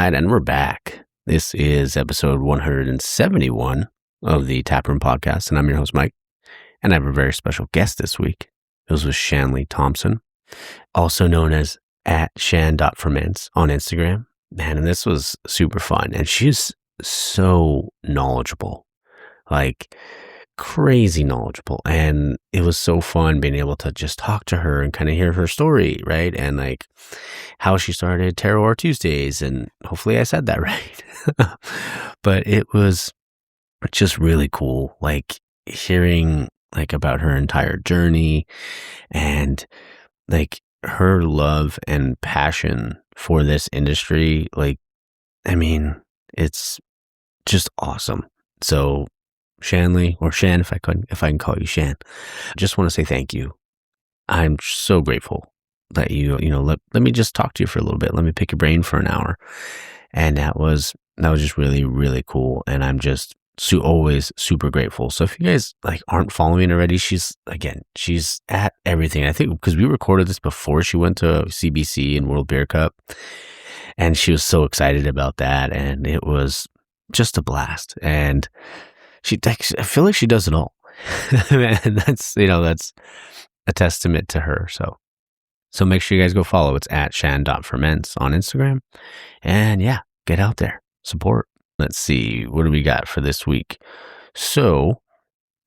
right, and we're back. This is episode 171 of the Taproom Podcast, and I'm your host, Mike. And I have a very special guest this week. It was with Shanleigh Thomson, also known as @shan.ferments on Instagram. Man, and this was super fun. And she's so knowledgeable, like crazy knowledgeable. And it was so fun being able to just talk to her and kind of hear her story, right? And like how she started Terroir Tuesdays. And hopefully I said that right. But it was just really cool, like hearing like about her entire journey and like her love and passion for this industry. Like, I mean, it's just awesome. So Shanleigh, or Shan, if I can call you Shan, I just want to say thank you. I'm so grateful that you let me just talk to you for a little bit. Let me pick your brain for an hour. And that was just really, really cool. And I'm just always super grateful. So if you guys like aren't following already, she's at everything. I think because we recorded this before she went to CBC and World Beer Cup, and she was so excited about that, and it was just a blast. And I feel like she does it all. And that's a testament to her. So make sure you guys go follow. It's @shan.ferments on Instagram. And yeah, get out there, support. Let's see, what do we got for this week? So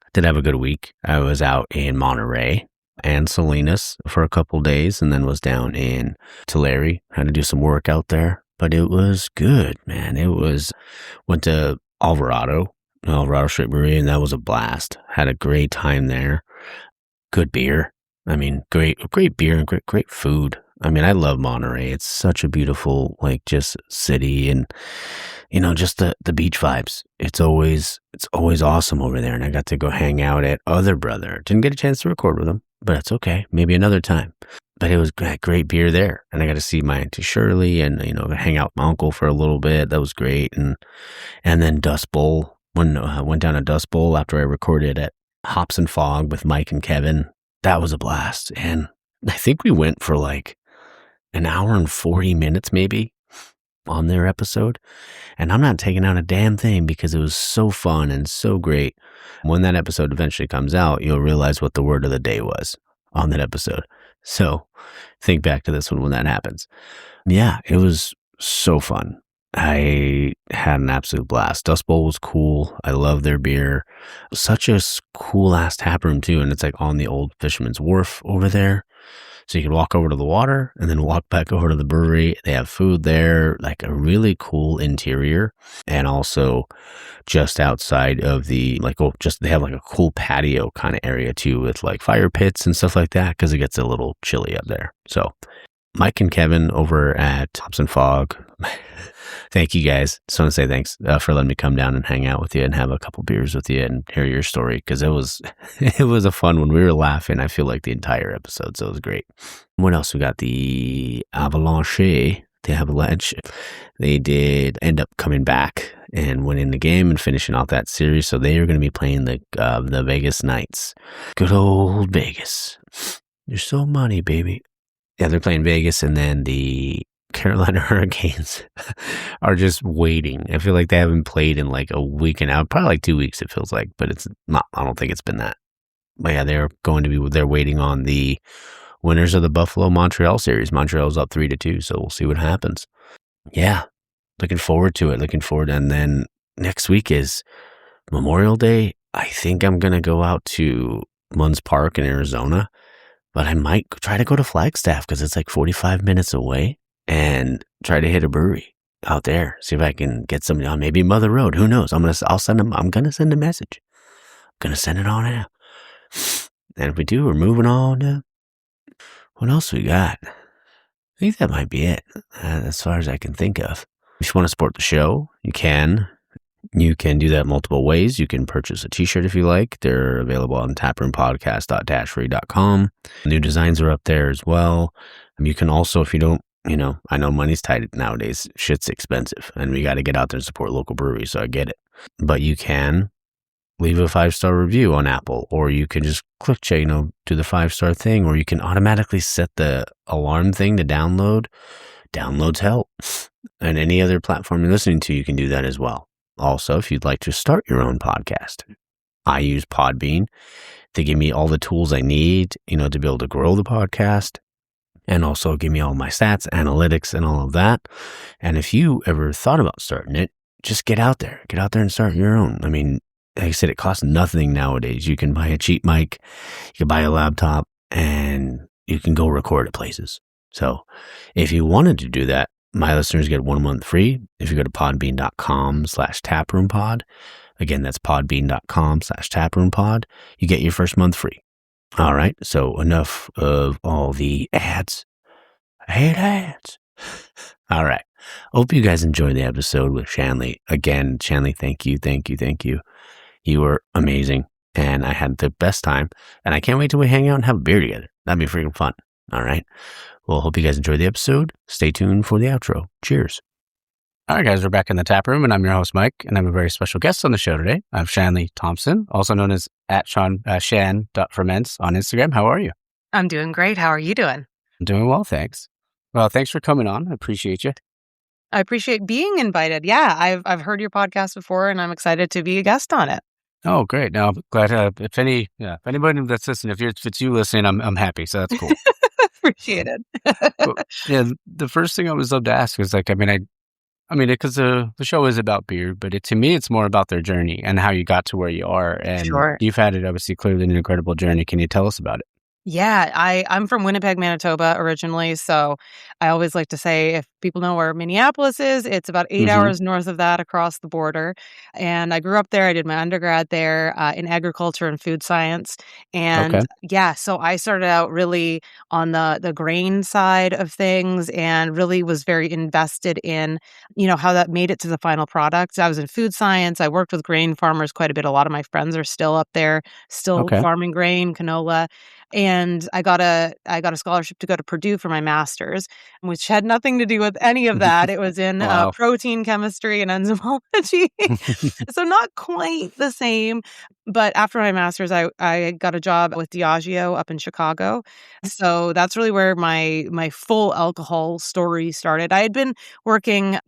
I did have a good week. I was out in Monterey and Salinas for a couple days, and then was down in Tulare. Had to do some work out there, but it was good, man. Went to Alvarado Straight Brewery, and that was a blast. Had a great time there. Good beer. I mean, great beer and great food. I mean, I love Monterey. It's such a beautiful, like, just city, and just the beach vibes. It's always awesome over there. And I got to go hang out at Other Brother. Didn't get a chance to record with him, but it's okay. Maybe another time. But it was great beer there, and I got to see my Auntie Shirley, and hang out with my uncle for a little bit. That was great. And then Dust Bowl. Went down to Dust Bowl after I recorded at Hops and Fog with Mike and Kevin. That was a blast. And I think we went for like an hour and 40 minutes maybe on their episode. And I'm not taking out a damn thing because it was so fun and so great. When that episode eventually comes out, you'll realize what the word of the day was on that episode. So think back to this one when that happens. Yeah, it was so fun. I had an absolute blast. Dust Bowl was cool. I love their beer. Such a cool ass tap room too. And it's like on the old Fisherman's Wharf over there. So you can walk over to the water and then walk back over to the brewery. They have food there, like a really cool interior. And also just outside of they have like a cool patio kind of area too, with like fire pits and stuff like that, because it gets a little chilly up there. So Mike and Kevin over at Hops and Fog, thank you guys. Just want to say thanks for letting me come down and hang out with you and have a couple beers with you and hear your story, because it was a fun one. We were laughing, I feel like, the entire episode, so it was great. What else? We got the Avalanche. They did end up coming back and winning the game and finishing out that series, so they are going to be playing the Vegas Knights. Good old Vegas. You're so money, baby. Yeah, they're playing Vegas, and then the Carolina Hurricanes are just waiting. I feel like they haven't played in like a week and out, probably like 2 weeks it feels like, but it's not. I don't think it's been that. But yeah, they're waiting on the winners of the Buffalo-Montreal series. Montreal's up 3-2, so we'll see what happens. Yeah, looking forward to it. And then next week is Memorial Day. I think I'm going to go out to Munns Park in Arizona, but I might try to go to Flagstaff because it's like 45 minutes away, and try to hit a brewery out there. See if I can get somebody on maybe Mother Road. Who knows? I'm going to send a message. I'm going to send it on out. And if we do, we're moving on to what else we got. I think that might be it as far as I can think of. If you want to support the show, you can. You can do that multiple ways. You can purchase a t-shirt if you like. They're available on taproompodcast.dashfree.com. New designs are up there as well. You can also, if you don't, I know money's tight nowadays. Shit's expensive, and we got to get out there and support local breweries, so I get it. But you can leave a 5-star review on Apple, or you can just click, do the 5-star thing, or you can automatically set the alarm thing to download. Downloads help. And any other platform you're listening to, you can do that as well. Also, if you'd like to start your own podcast, I use Podbean. They give me all the tools I need, to be able to grow the podcast, and also give me all my stats, analytics, and all of that. And if you ever thought about starting it, just get out there and start your own. I mean, like I said, it costs nothing nowadays. You can buy a cheap mic, you can buy a laptop, and you can go record at places. So if you wanted to do that, my listeners get 1 month free if you go to podbean.com/taproompod. Again, that's podbean.com/taproompod. You get your first month free. All right. So enough of all the ads. I hate ads. All right. Hope you guys enjoyed the episode with Shanleigh. Again, Shanleigh, thank you. You were amazing. And I had the best time. And I can't wait till we hang out and have a beer together. That'd be freaking fun. All right. Well, hope you guys enjoyed the episode. Stay tuned for the outro. Cheers. All right, guys, we're back in the tap room, and I'm your host, Mike, and I have a very special guest on the show today. I have Shanleigh Thomson, also known as @shan.ferments on Instagram. How are you? I'm doing great. How are you doing? I'm doing well, thanks. Well, thanks for coming on. I appreciate you. I appreciate being invited. Yeah, I've heard your podcast before, and I'm excited to be a guest on it. Oh, great. Now, I'm glad if anybody that's listening, if it's you listening, I'm happy. So that's cool. Appreciate it. Yeah, the first thing I always love to ask is because the show is about beer, but to me, it's more about their journey and how you got to where you are. And Sure. You've had it, obviously, clearly an incredible journey. Can you tell us about it? Yeah, I'm from Winnipeg, Manitoba originally, so I always like to say if people know where Minneapolis is, it's about 8 hours north of that across the border. And I grew up there. I did my undergrad there in agriculture and food science. And Okay. yeah, so I started out really on the grain side of things and really was very invested in, how that made it to the final product. I was in food science. I worked with grain farmers quite a bit. A lot of my friends are still up there, still Okay. farming grain, canola. And I got a scholarship to go to Purdue for my master's, which had nothing to do with any of that. It was in Wow. protein chemistry and enzymology. So not quite the same. But after my master's, I got a job with Diageo up in Chicago. So that's really where my full alcohol story started. I had been working,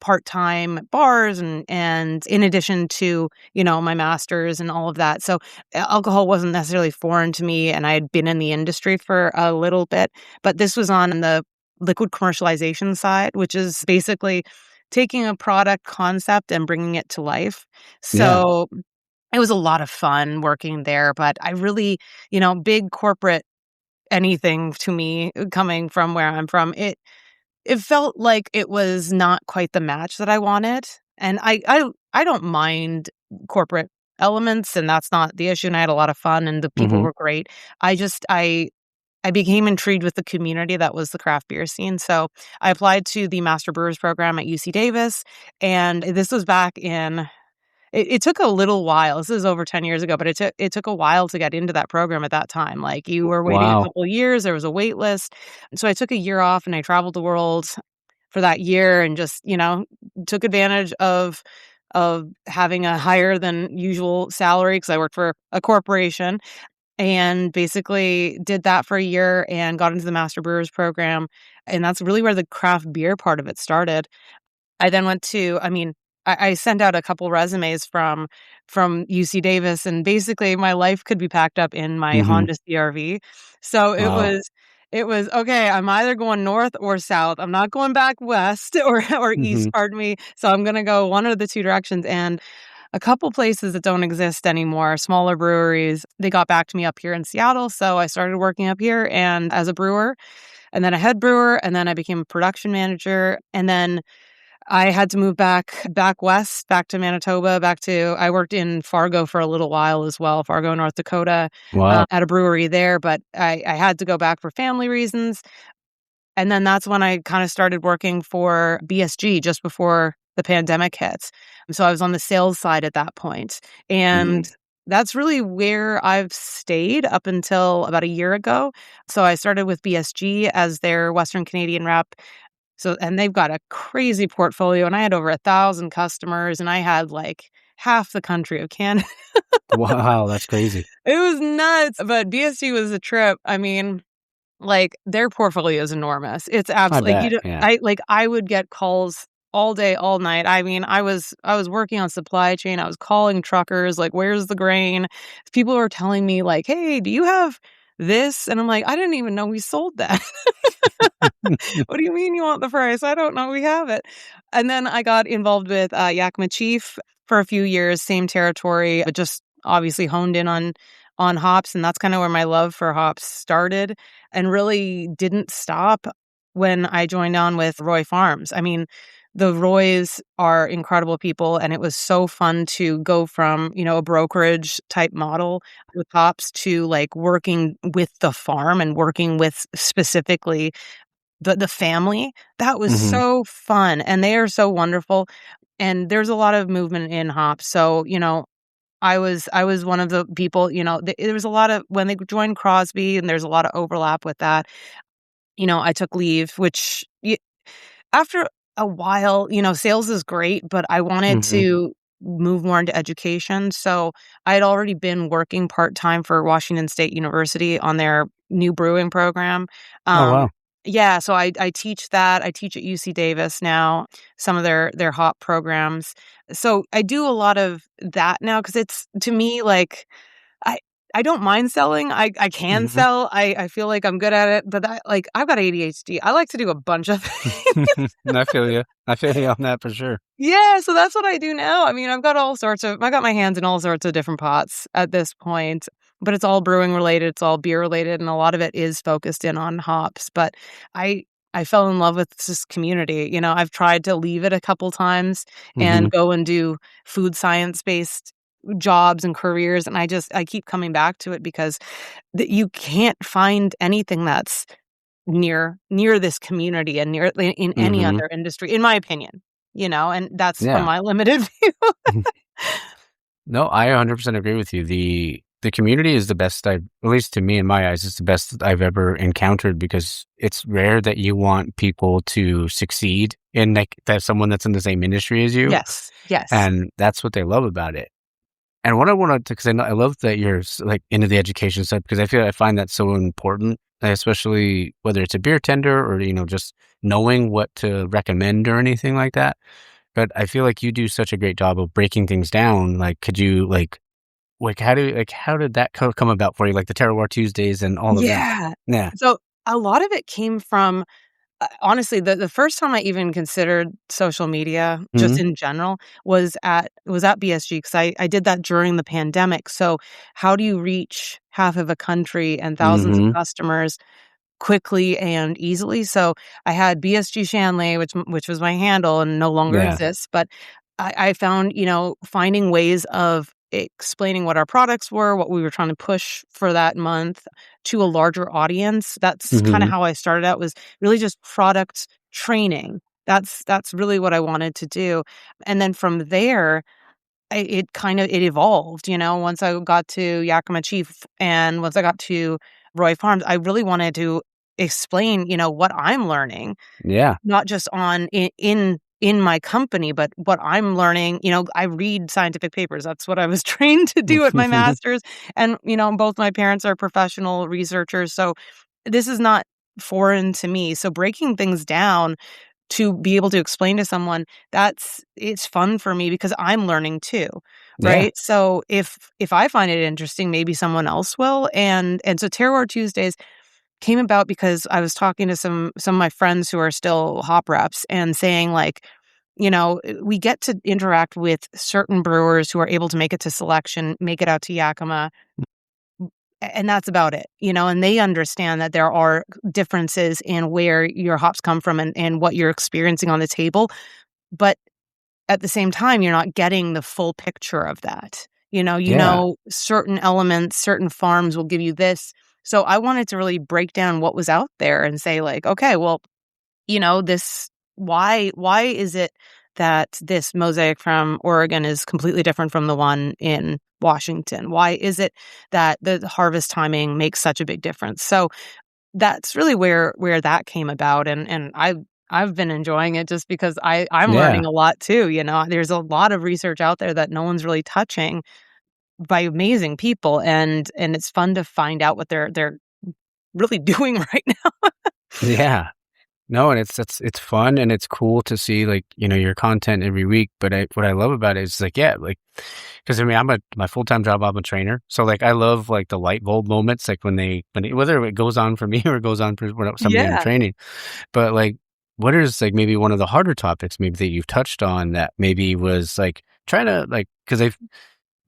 part-time at bars and in addition to, my master's and all of that. So alcohol wasn't necessarily foreign to me, and I had been in the industry for a little bit, but this was on the liquid commercialization side, which is basically taking a product concept and bringing it to life. So it was a lot of fun working there, but I really, big corporate anything to me coming from where I'm from, it felt like it was not quite the match that I wanted. And I don't mind corporate elements, and that's not the issue. And I had a lot of fun, and the people were great. I became intrigued with the community that was the craft beer scene. So I applied to the Master Brewers program at UC Davis, and this was back in. It took a little while. This is over 10 years ago, but it took a while to get into that program at that time. Like you were waiting a couple of years. There was a wait list. And so I took a year off and I traveled the world for that year and just, took advantage of having a higher than usual salary because I worked for a corporation and basically did that for a year and got into the Master Brewers program. And that's really where the craft beer part of it started. I then went to, I sent out a couple resumes from UC Davis, and basically my life could be packed up in my Honda CR-V. So it was okay. I'm either going north or south. I'm not going back west or east. Pardon me. So I'm gonna go one of the two directions. And a couple places that don't exist anymore, smaller breweries, they got back to me up here in Seattle. So I started working up here and as a brewer, and then a head brewer, and then I became a production manager, and then I had to move back west, back to Manitoba, I worked in Fargo for a little while as well, Fargo, North Dakota, at a brewery there, but I had to go back for family reasons. And then that's when I kind of started working for BSG just before the pandemic hit. So I was on the sales side at that point. And that's really where I've stayed up until about a year ago. So I started with BSG as their Western Canadian rep. So, and they've got a crazy portfolio, and I had over 1,000 customers, and I had like half the country of Canada. Wow, that's crazy. It was nuts, but BSG was a trip. I mean, Like, their portfolio is enormous. It's I absolutely bet. Yeah. I would get calls all day, all night. I mean, I was working on supply chain. I was calling truckers, like, "Where's the grain?" People were telling me, like, "Hey, do you have this?" And I'm like, "I didn't even know we sold that." "What do you mean you want the price? I don't know we have it." And then I got involved with, Yakima Chief for a few years, same territory, but just obviously honed in on hops, and that's kinda where my love for hops started and really didn't stop when I joined on with Roy Farms. I mean, the Roys are incredible people, and it was so fun to go from, a brokerage type model with hops to, like, working with the farm and working with specifically the family. That was Hmm. so fun, and they are so wonderful, and there's a lot of movement in hops. So, I was one of the people, there was a lot of when they joined Crosby, and there's a lot of overlap with that. I took leave, which after a while, sales is great, but I wanted Hmm. to move more into education. So I had already been working part-time for Washington State University on their new brewing program. Oh, Um, wow. yeah, so I teach that. I teach at UC Davis now, some of their hop programs. So I do a lot of that now because it's to me like I I don't mind selling. I can Hmm. sell. I feel like I'm good at it, but I've got ADHD. I like to do a bunch of things. I feel you. I feel you on that for sure. Yeah, so that's what I do now. I mean, I got my hands in all sorts of different pots at this point, but it's all brewing related, it's all beer related, and a lot of it is focused in on hops. But I I fell in love with this community. I've tried to leave it a couple times Hmm. and go and do food science based jobs and careers, and I keep coming back to it because you can't find anything that's near this community and near in any Hmm. other industry, in my opinion, and that's from Yeah. my limited view. No, I 100% agree with you. The community is the best at least to me in my eyes, it's the best I've ever encountered because it's rare that you want people to succeed in like that someone that's in the same industry as you. Yes, yes. And that's what they love about it. And what I wanted to, because I love that you're like into the education side because I find that so important, especially whether it's a beer tender or, just knowing what to recommend or anything like that. But I feel like you do such a great job of breaking things down. Like, could you how did that come about for you? Like the Terroir Tuesdays and all of that. Yeah. Yeah. So, a lot of it came from honestly, the first time I even considered social media, just Hmm. in general, was at BSG because I did that during the pandemic. So, how do you reach half of a country and thousands of Hmm. customers quickly and easily? So, I had BSG Shanleigh, which was my handle and no longer Yeah. exists, but I found, finding ways of explaining what our products were, what we were trying to push for that month to a larger audience. That's kinda Hmm. how I started out, was really just product training. That's really what I wanted to do, and then from there, it evolved, once I got to Yakima Chief and once I got to Roy Farms, I really wanted to explain, what I'm learning, Yeah. not just on in my company, but what I'm learning. I read scientific papers. That's what I was trained to do at my master's, and, both my parents are professional researchers, so this is not foreign to me. So breaking things down to be able to explain to someone, it's fun for me because I'm learning too, Yeah. right? So if I find it interesting, maybe someone else will, and so Terroir Tuesdays came about because I was talking to some of my friends who are still hop reps and saying like, we get to interact with certain brewers who are able to make it to selection, make it out to Yakima, and that's about it, and they understand that there are differences in where your hops come from and what you're experiencing on the table. But at the same time, you're not getting the full picture of that. Yeah. Certain elements, certain farms will give you this. So I wanted to really break down what was out there and say like, okay, well, this why is it that this mosaic from Oregon is completely different from the one in Washington? Why is it that the harvest timing makes such a big difference? So that's really where that came about, and I've been enjoying it just because I'm Yeah. learning a lot too. There's a lot of research out there that no one's really touching by amazing people, and it's fun to find out what they're really doing right now. Yeah. No, and it's fun and it's cool to see like, your content every week. But what I love about it is like, yeah, like, because I mean, my full-time job, I'm a trainer. So like, I love like the light bulb moments, like whether it goes on for me or it goes on for somebody I'm Yeah. training. But like, what is like maybe one of the harder topics maybe that you've touched on that maybe was like trying to like, because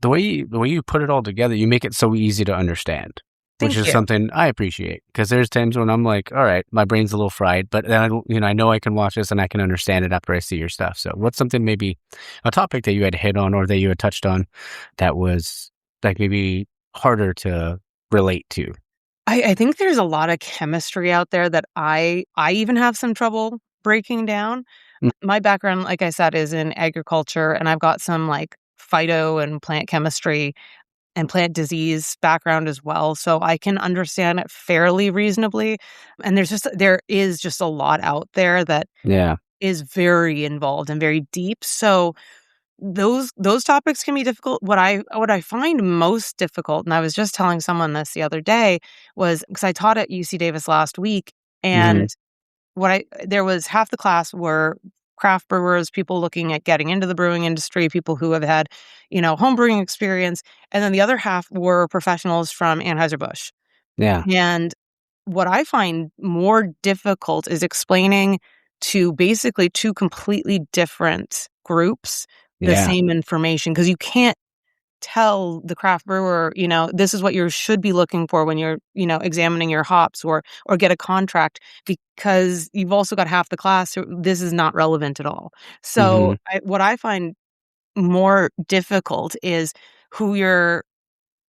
the way you put it all together, you make it so easy to understand, which Thank is you. something I appreciate. Because there's times when I'm like, all right, my brain's a little fried, but then I know I can watch this and I can understand it after I see your stuff. So, what's something maybe a topic that you had hit on or that you had touched on that was like maybe harder to relate to? I think there's a lot of chemistry out there that I even have some trouble breaking down. Mm, My background, like I said, is in agriculture, and I've got some like phyto and plant chemistry and plant disease background as well, so I can understand it fairly reasonably. And there is just a lot out there that yeah. is very involved and very deep. So those topics can be difficult. What I find most difficult, and I was just telling someone this the other day, was because I taught at UC Davis last week, Hmm. and there was half the class were craft brewers, people looking at getting into the brewing industry, people who have had, home brewing experience, and then the other half were professionals from Anheuser-Busch. Yeah. And what I find more difficult is explaining to basically two completely different groups the Yeah. same information, because you can't tell the craft brewer, this is what you should be looking for when you're, examining your hops or get a contract, because you've also got half the class who this is not relevant at all. So Hmm. what I find more difficult is who you're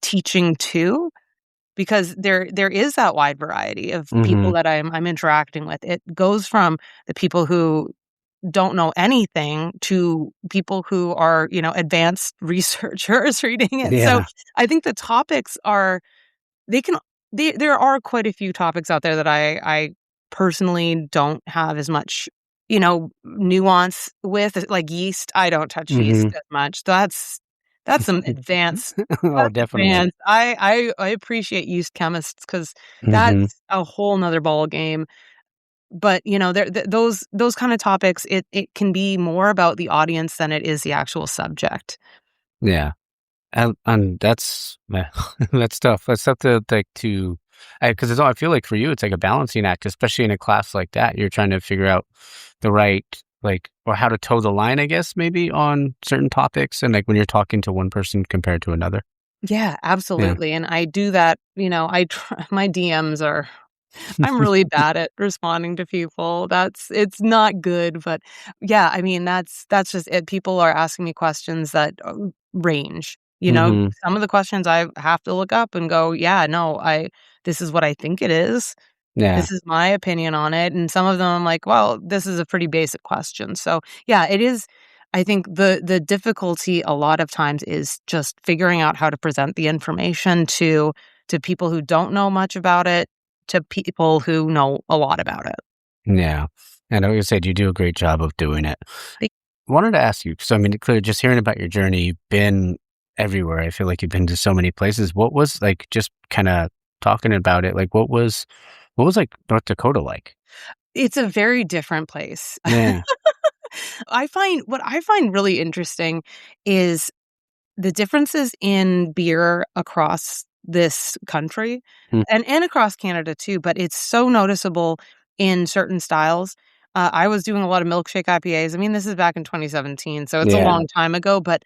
teaching to, because there is that wide variety of Hmm. people that I'm interacting with. It goes from the people who don't know anything to people who are, advanced researchers reading it. So Yeah. I think the topics are they can there are quite a few topics out there that I personally don't have as much, nuance with, like yeast. I don't touch yeast Hmm. as much. That's some advanced. Oh, That's definitely. advanced. I appreciate yeast chemists, because Hmm. that's a whole nother ball game. But, there those kind of topics, it can be more about the audience than it is the actual subject. Yeah. And that's that's tough. That's tough to like to, because I feel like for you it's like a balancing act, especially in a class like that. You're trying to figure out the right like or how to toe the line, I guess, maybe on certain topics, and like when you're talking to one person compared to another. Yeah, Yeah. absolutely, and I do that, I try my DMs are I'm really bad at responding to people. It's not good, but yeah, I mean, that's just it. People are asking me questions that range. Hmm. Some of the questions I have to look up and go, yeah, no, this is what I think it is. Yeah. This is my opinion on it. And some of them I'm like, well, this is a pretty basic question. So yeah, it is. I think the difficulty a lot of times is just figuring out how to present the information to people who don't know much about it, to people who know a lot about it. Yeah. And like I said, you do a great job of doing it. Wanted to ask you, so I mean, clearly just hearing about your journey, you've been everywhere. I feel like you've been to so many places. What was like just kind of talking about it, like what was like North Dakota like? It's a very different place. Yeah. What I find really interesting is the differences in beer across this country Mm, and across Canada too, but it's so noticeable in certain styles. I was doing a lot of milkshake IPAs. I mean, this is back in 2017, so it's a yeah. long time ago, but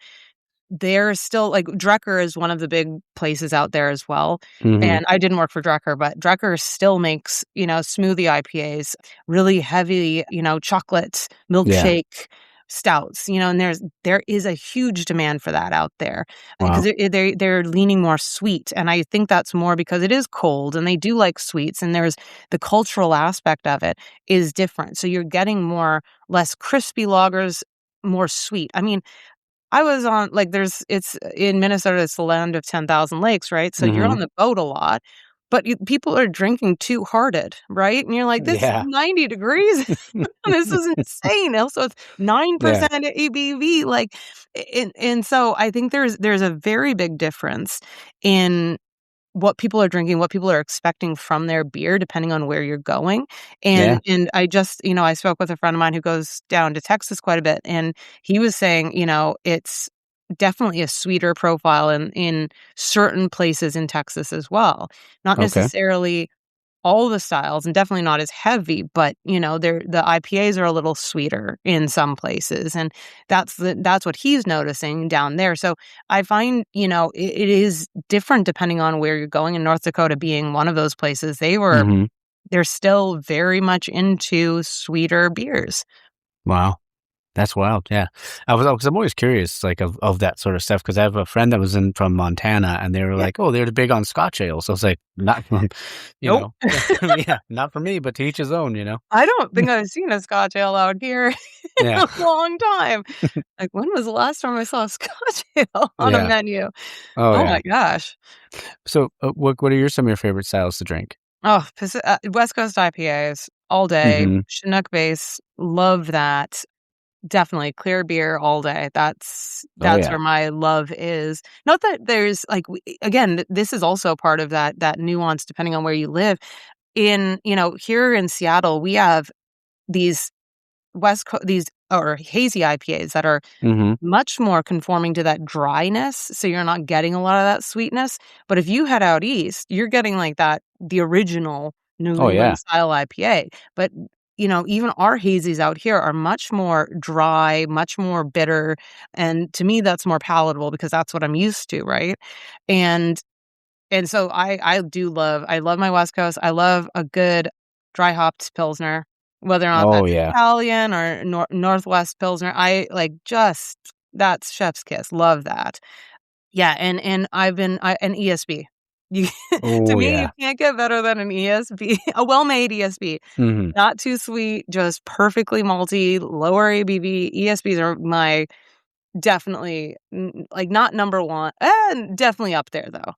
there's still like Drecker is one of the big places out there as well. Hmm. And I didn't work for Drecker, but Drecker still makes, smoothie IPAs, really heavy, chocolate Yeah. milkshake stouts, and there is a huge demand for that out there, because Wow. they're leaning more sweet. And I think that's more because it is cold and they do like sweets, and there's the cultural aspect of it is different. So you're getting less crispy lagers, more sweet. I mean, I was on like it's in Minnesota, it's the land of 10,000 lakes, right? So you're Hmm. on the boat a lot, but people are drinking two-hearted, right? And you're like, "This is Yeah. 90 degrees. This is insane." Also, it's Yeah. 9% ABV, like, and so I think there's a very big difference in what people are drinking, what people are expecting from their beer, depending on where you're going. Yeah. And I just, I spoke with a friend of mine who goes down to Texas quite a bit, and he was saying, it's definitely a sweeter profile in certain places in Texas as well. Not Okay. necessarily all the styles, and definitely not as heavy, but the IPAs are a little sweeter in some places, and that's what he's noticing down there. So I find it is different depending on where you're going. In North Dakota being one of those places, Mm-hmm. they're still very much into sweeter beers. Wow. That's wild. Yeah. Because I'm always curious, like, of that sort of stuff. Because I have a friend that was from Montana, and they were Yeah. like, "Oh, they're big on Scotch ale." So I was like, "Not, Nope. yeah, not for me, but to each his own." I don't think I've seen a Scotch ale out here in Yeah. a long time. Like, when was the last time I saw a Scotch ale on a Yeah. menu? Oh Oh yeah. my gosh. So, what are some of your favorite styles to drink? Oh, West Coast IPAs all day. Mm-hmm. Chinook base, love that. Definitely clear beer all day. Oh That's yeah. where my love is. Not that there's like again, this is also part of that nuance depending on where you live. Here in Seattle, we have these these or hazy IPAs that are Mm-hmm. much more conforming to that dryness, so you're not getting a lot of that sweetness. But if you head out east, you're getting like the original New Oh yeah. England style IPA. But, even our hazies out here are much more dry, much more bitter, and to me, that's more palatable because that's what I'm used to, right? And so I love my West Coast. I love a good dry hopped Pilsner, whether or not Oh that's yeah. Italian or Northwest Pilsner. I like just that's chef's kiss. Love that. Yeah, and an ESB. You to Oh me, you yeah. can't get better than an ESB, a well-made ESB. Mm-hmm. Not too sweet, just perfectly malty, lower ABV. ESBs are my definitely like not number one, and definitely up there though.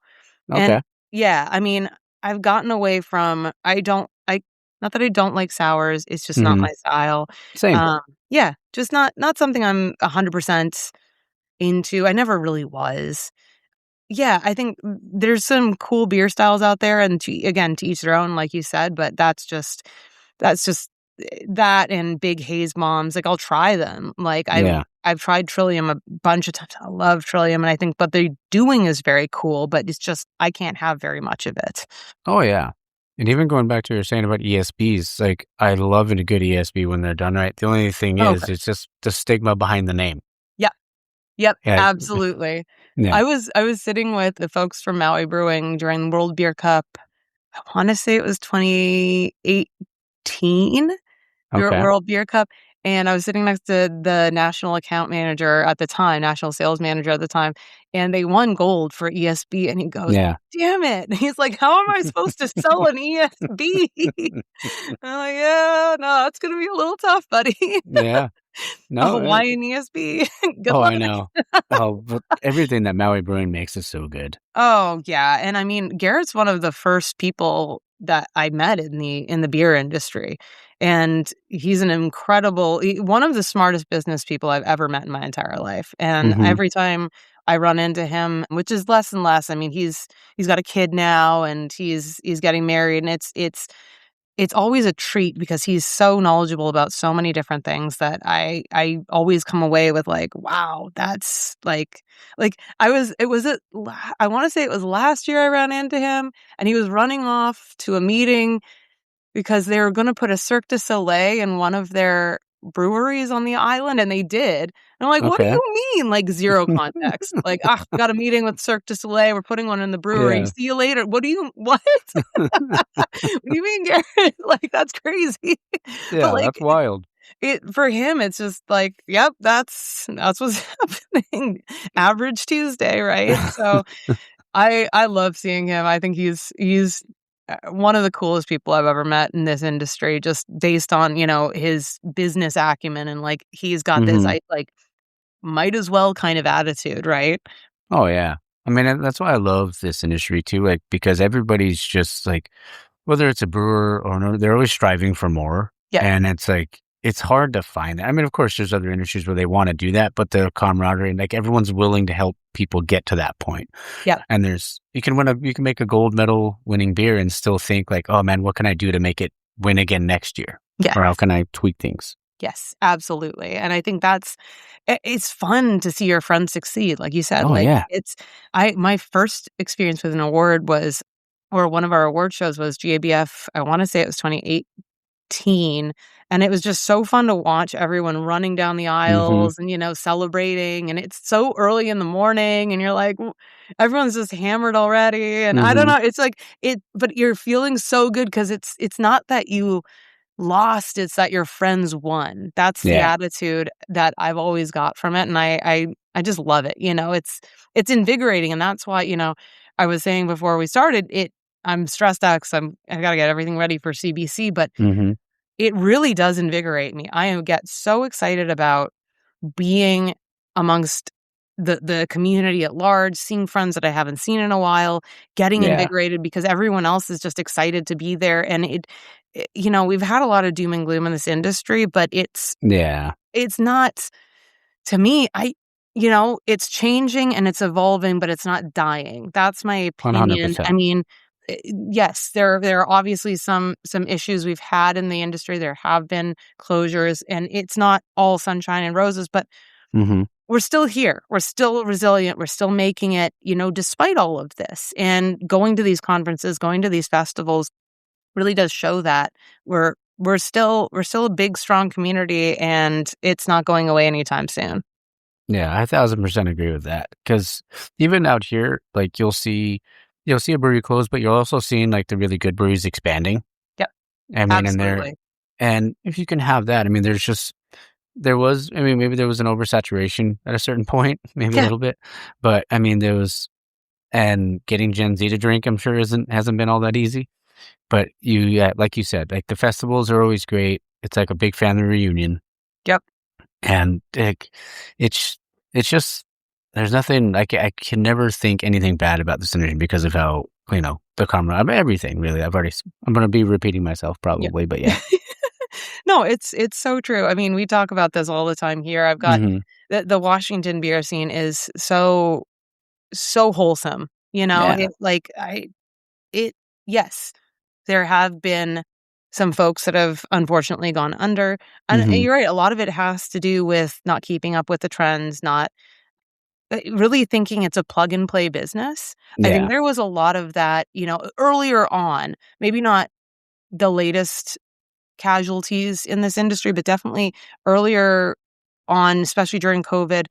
And Okay. yeah, I mean, I've gotten away from I not that I don't like sours, it's just not Mm-hmm. my style. Same. Um, yeah, just not something I'm 100% into. I never really was. Yeah, I think there's some cool beer styles out there, and to each their own, like you said, but that's just that and big haze bombs. Like I'll try them. Like Yeah. I've tried Trillium a bunch of times. I love Trillium, and I think what they're doing is very cool, but it's just I can't have very much of it. Oh yeah. And even going back to what you're saying about ESBs, like, I love a good ESB when they're done right. The only thing Oh, is, it's just the stigma behind the name. yep, yep, Yeah. absolutely. Yeah. I was sitting with the folks from Maui Brewing during the World Beer Cup. I want to say it was 2018. We were at Okay. World Beer Cup, and I was sitting next to the national account manager at the time, national sales manager at the time, and they won gold for ESB, and he goes, Yeah. "Damn it." He's like, "How am I supposed to sell an ESB?" I'm like, "Yeah, no, it's gonna be a little tough, buddy." Yeah. A No. Hawaiian ESB. Good Oh, luck. I know. Oh, but everything that Maui Brewing makes is so good. Oh, yeah, and I mean, Garrett's one of the first people that I met in the beer industry, and he's one of the smartest business people I've ever met in my entire life, and Hmm. every time I run into him, which is less and less. I mean, he's got a kid now, and he's getting married, and it's always a treat because he's so knowledgeable about so many different things that I always come away with like, wow, that's like I want to say it was last year I ran into him, and he was running off to a meeting because they were going to put a Cirque du Soleil in one of their breweries on the island, and they did. And I'm like, "What do Okay. you mean?" Like, zero context. Like, we got a meeting with Cirque du Soleil. We're putting one in the brewery. Yeah. See you later." What? What do you mean, Garrett? Like, that's crazy. But, Yeah, like, that's wild. it for him, it's just like, "Yep, that's what's happening. Average Tuesday," right? So I love seeing him. I think he's one of the coolest people I've ever met in this industry, just based on, his business acumen, and like he's got this Hmm. I like might as well kind of attitude, right? Oh yeah. I mean, that's why I love this industry too, like, because everybody's just like, whether it's a brewer or no, they're always striving for more. Yeah. And it's like, it's hard to find that. I mean, of course, there's other industries where they want to do that, but the camaraderie and like everyone's willing to help people get to that point. Yeah. And you can make a gold medal winning beer and still think like, oh man, what can I do to make it win again next year? Yeah. Or how can I tweak things? Yes, absolutely. And I think it's fun to see your friends succeed. Like you said, Oh, yeah. My first experience with an award or one of our award shows was GABF. I want to say it was 2018. And it was just so fun to watch everyone running down the aisles and, celebrating. And it's so early in the morning and you're like, everyone's just hammered already. And I don't know. It's like but you're feeling so good because it's not that you lost, it's that your friends won. That's the attitude that I've always got from it, and I just love it. It's invigorating, and that's why I was saying before we started it. I'm stressed out because I got to get everything ready for CBC, but it really does invigorate me. I get so excited about being amongst the community at large, seeing friends that I haven't seen in a while, getting invigorated because everyone else is just excited to be there. And we've had a lot of doom and gloom in this industry, but it's not, to me, it's changing and it's evolving, but it's not dying. That's my opinion. 100%. I mean, yes, there are obviously some issues we've had in the industry. There have been closures, and it's not all sunshine and roses, but we're still here. We're still resilient. We're still making it, despite all of this. And going to these conferences, going to these festivals really does show that we're still a big, strong community, and it's not going away anytime soon. Yeah, I 1,000% agree with that. Because even out here, like you'll see a brewery close, but you're also seeing like the really good breweries expanding. Yep. I mean, absolutely. And if you can have that, I mean, maybe there was an oversaturation at a certain point, maybe a little bit, but I mean, and getting Gen Z to drink, I'm sure hasn't been all that easy. But like you said, like the festivals are always great. It's like a big family reunion. Yep. And it's just, there's nothing, I can never think anything bad about this industry because of how, the camaraderie, everything really. I'm going to be repeating myself probably, but yeah. No, it's so true. I mean, we talk about this all the time here. I've got the Washington beer scene is so wholesome, Yeah. Yes, there have been some folks that have unfortunately gone under. And you're right, a lot of it has to do with not keeping up with the trends, not really thinking it's a plug and play business. I think there was a lot of that, earlier on, maybe not the latest casualties in this industry, but definitely earlier on, especially during COVID.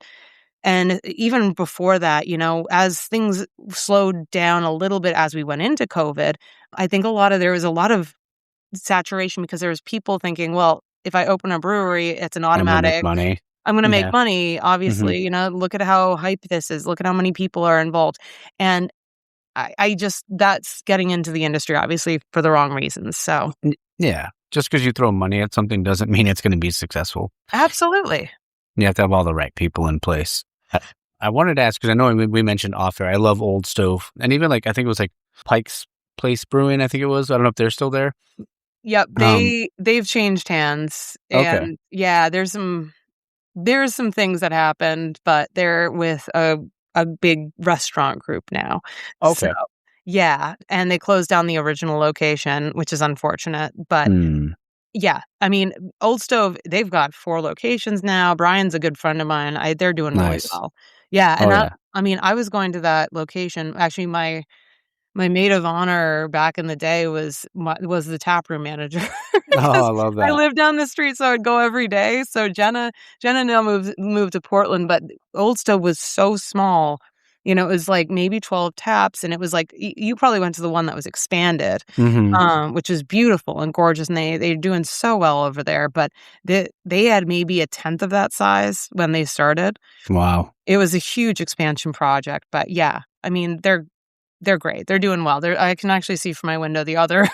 And even before that, as things slowed down a little bit as we went into COVID, I think there was a lot of saturation because there was people thinking, well, if I open a brewery, it's an automatic. I'm going to make money, obviously. Look at how hype this is. Look at how many people are involved. And that's getting into the industry, obviously, for the wrong reasons. So, yeah, just because you throw money at something doesn't mean it's going to be successful. Absolutely. You have to have all the right people in place. I wanted to ask, because I know we mentioned off air, I love Old Stove. And even I think it was Pike's Place Brewing, I think it was. I don't know if they're still there. Yep. They've changed hands. And there's some things that happened, but they're with a big restaurant group now. Okay. So, and they closed down the original location, which is unfortunate. But I mean, Old Stove, they've got 4 locations now. Brian's a good friend of mine. They're doing really well. Yeah, and I mean, I was going to that location. Actually, my maid of honor back in the day was the taproom manager. Oh, I love that. I lived down the street, so I'd go every day. So Jenna now moved to Portland, but Old Stove was so small. It was like maybe 12 taps, and it was like you probably went to the one that was expanded, which is beautiful and gorgeous, and they're doing so well over there. But they had maybe a 10th of that size when they started. Wow, it was a huge expansion project. But yeah, I mean they're great. They're doing well. I can actually see from my window the other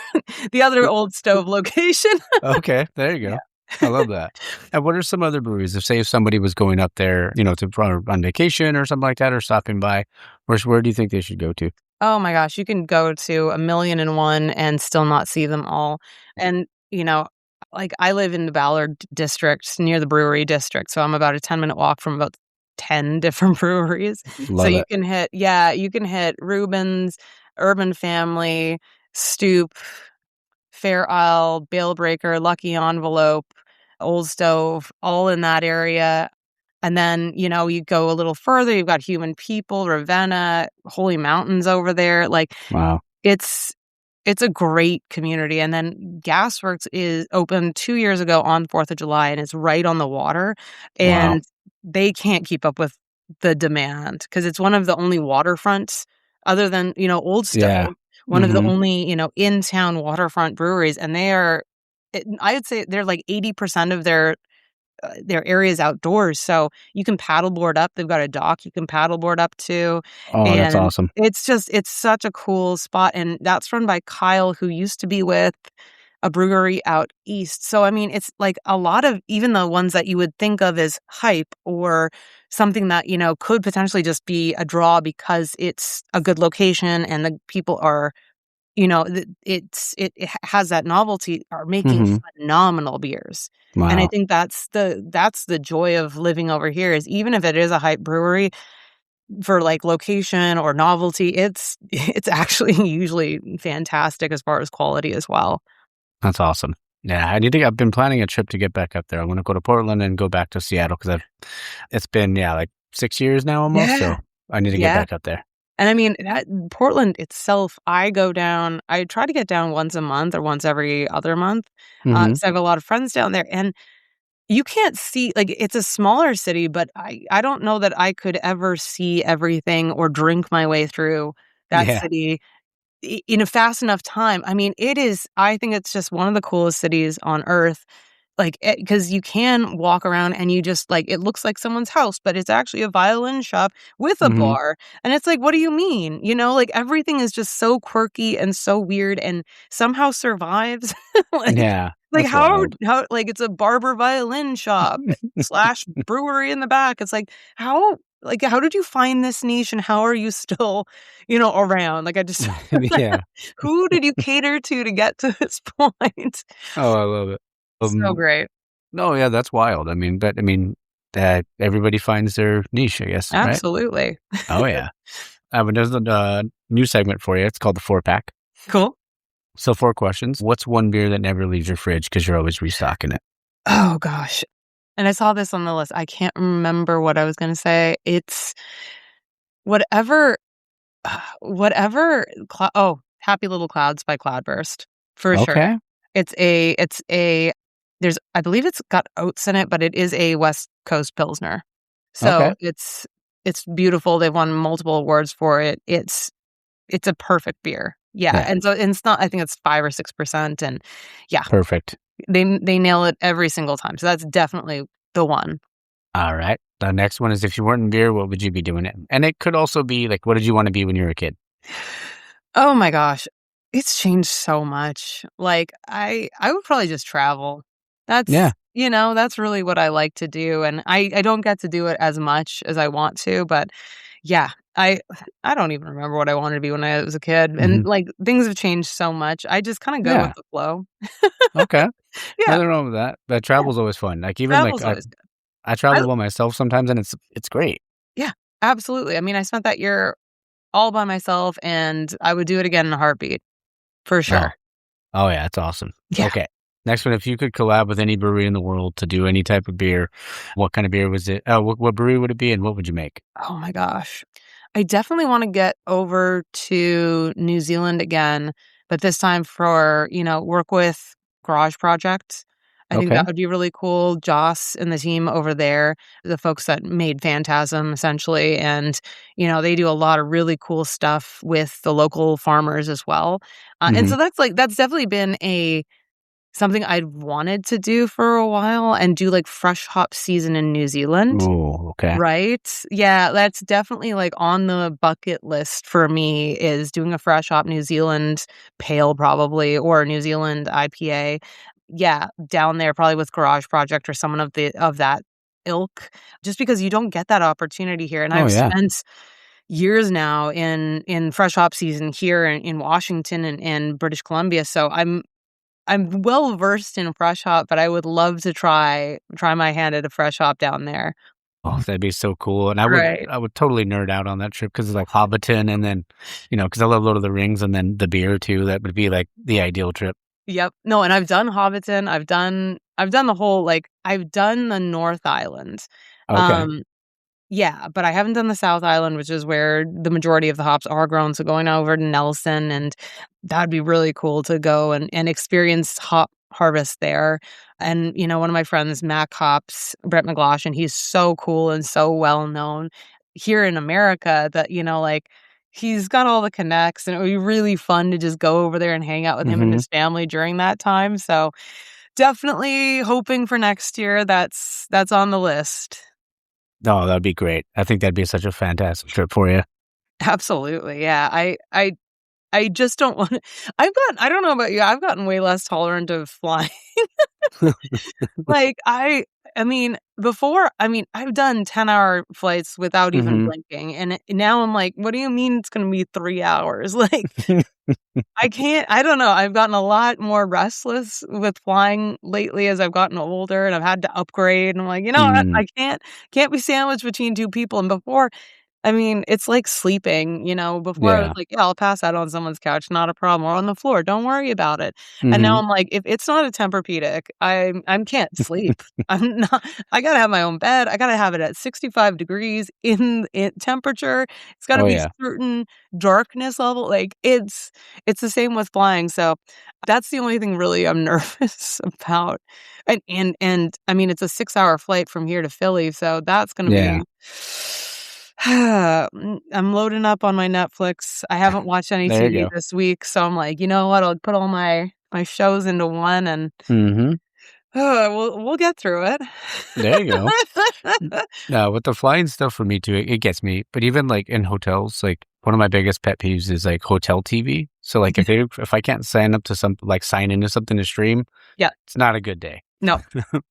Old Stove location. Okay, there you go. Yeah. I love that. And what are some other breweries? If somebody was going up there, on vacation or something like that, or stopping by, where do you think they should go to? Oh my gosh, you can go to 1,000,001 and still not see them all. And like, I live in the Ballard district near the brewery district, so I'm about a 10-minute walk from about 10 different breweries. So Love it. you can hit Reuben's, Urban Family, Stoop, Fair Isle, Bale Breaker, Lucky Envelope, Old Stove, all in that area. And then, you go a little further, you've got Human People, Ravenna, Holy Mountains over there. Like, Wow. it's a great community. And then Gasworks is opened 2 years ago on 4th of July, and it's right on the water. Wow. And they can't keep up with the demand because it's one of the only waterfronts other than, Old Stove, Yeah. one of the only, in-town waterfront breweries. And I would say they're like 80% of their area is outdoors. So you can paddleboard up. They've got a dock you can paddleboard up to. Oh, that's And awesome. it's such a cool spot. And that's run by Kyle, who used to be with a brewery out east. So, I mean, it's like a lot of even the ones that you would think of as hype or something that, could potentially just be a draw because it's a good location and the people are, it has that novelty, are making phenomenal beers. And I Wow. think that's the joy of living over here is even if it is a hype brewery for like location or novelty, it's actually usually fantastic as far as quality as well. That's awesome. Yeah, I think I've been planning a trip to get back up there. I want to go to Portland and go back to Seattle because it's been like 6 years now almost. So I need to get back up there. And I mean, Portland itself, I try to get down once a month or once every other month. So I have a lot of friends down there, and you can't see, like, it's a smaller city, but I don't know that I could ever see everything or drink my way through that city in a fast enough time. I mean, I think it's just one of the coolest cities on earth. Like, because you can walk around and you just like, it looks like someone's house, but it's actually a violin shop with a bar. And it's like, what do you mean? Like everything is just so quirky and so weird and somehow survives. like, Yeah. like That's how, wild. like it's a barber violin shop / brewery in the back. It's like, how did you find this niche and how are you still, around? Like, I just, Yeah. who did you cater to get to this point? Oh, I love it. So great. No, yeah, that's wild. I mean, everybody finds their niche, I guess, right? Absolutely. Oh, yeah. But there's a new segment for you. It's called the 4-pack. Cool. So 4 questions. What's one beer that never leaves your fridge because you're always restocking it? Oh, gosh. And I saw this on the list. I can't remember what I was going to say. It's whatever, Happy Little Clouds by Cloudburst, for sure. Okay. I believe it's got oats in it, but it is a West Coast Pilsner. So Okay. it's beautiful. They've won multiple awards for it. It's a perfect beer. Yeah. And so it's not, I think it's 5 or 6%. And yeah, Perfect. they nail it every single time. So that's definitely the one. All right. The next one is if you weren't in beer, what would you be doing? And it could also be like, what did you want to be when you were a kid? Oh my gosh. It's changed so much. Like I would probably just travel. That's that's really what I like to do. And I don't get to do it as much as I want to, but yeah, I don't even remember what I wanted to be when I was a kid. And like things have changed so much. I just kind of go with the flow. Okay. Yeah. Nothing wrong with that. But travel's always fun. Like even Travel's always good. I travel by myself sometimes and it's great. Yeah, absolutely. I mean, I spent that year all by myself and I would do it again in a heartbeat. For sure. Oh yeah, that's awesome. Yeah. Okay. Next one, if you could collab with any brewery in the world to do any type of beer, what kind of beer was it? What brewery would it be and what would you make? Oh my gosh. I definitely want to get over to New Zealand again, but this time for, work with Garage Project. I think that would be really cool. Joss and the team over there, the folks that made Phantasm essentially. And, they do a lot of really cool stuff with the local farmers as well. And so that's definitely been something I'd wanted to do for a while and do like fresh hop season in New Zealand. Oh, okay. Right? Yeah, that's definitely like on the bucket list for me is doing a fresh hop New Zealand pale probably or a New Zealand IPA. Yeah, down there probably with Garage Project or someone of that ilk just because you don't get that opportunity here. And I've spent years now in fresh hop season here in Washington and British Columbia. So I'm I'm well versed in fresh hop, but I would love to try my hand at a fresh hop down there. Oh, that'd be so cool. And Right. I would totally nerd out on that trip because it's like Hobbiton and then, because I love Lord of the Rings and then the beer too. That would be like the ideal trip. Yep. No, and I've done Hobbiton. I've done the whole, like, I've done the North Island. Okay. Um, yeah, but I haven't done the South Island, which is where the majority of the hops are grown. So going over to Nelson, and that'd be really cool to go and experience hop harvest there. And, one of my friends, Mac Hops, Brett McGlosh, he's so cool and so well known here in America that, like, he's got all the connects, and it would be really fun to just go over there and hang out with him and Mm-hmm. his family during that time. So definitely hoping for next year. That's on the list. Oh, that'd be great. I think that'd be such a fantastic trip for you. Absolutely. Yeah. I just don't want to. I don't know about you. I've gotten way less tolerant of flying. Like, I've done 10-hour flights without even Mm-hmm. blinking. And now I'm like, what do you mean it's going to be 3 hours? Like, I can't, I don't know. I've gotten a lot more restless with flying lately as I've gotten older, and I've had to upgrade. And I'm like, what? Mm, I can't be sandwiched between two people. And before, it's like sleeping, before I was yeah. like, yeah, I'll pass out on someone's couch, not a problem, or on the floor, don't worry about it. And now Mm-hmm. I'm like, if it's not a Tempur-Pedic, I can't sleep. I'm not. I gotta have my own bed. I gotta have it at 65 degrees in temperature. It's gotta Oh, be yeah. certain darkness level. Like, it's the same with flying. So that's the only thing really I'm nervous about. And it's a 6-hour flight from here to Philly, so that's gonna Yeah. be. I'm loading up on my Netflix. I haven't watched any There you TV go. this week, so I'm like, you know what? I'll put all my shows into one, and Mm-hmm. we'll get through it. There you go. No, with the flying stuff for me too, it gets me. But even like in hotels, like one of my biggest pet peeves is like hotel TV. So like if I can't sign up to sign into something to stream, Yeah. it's not a good day. No.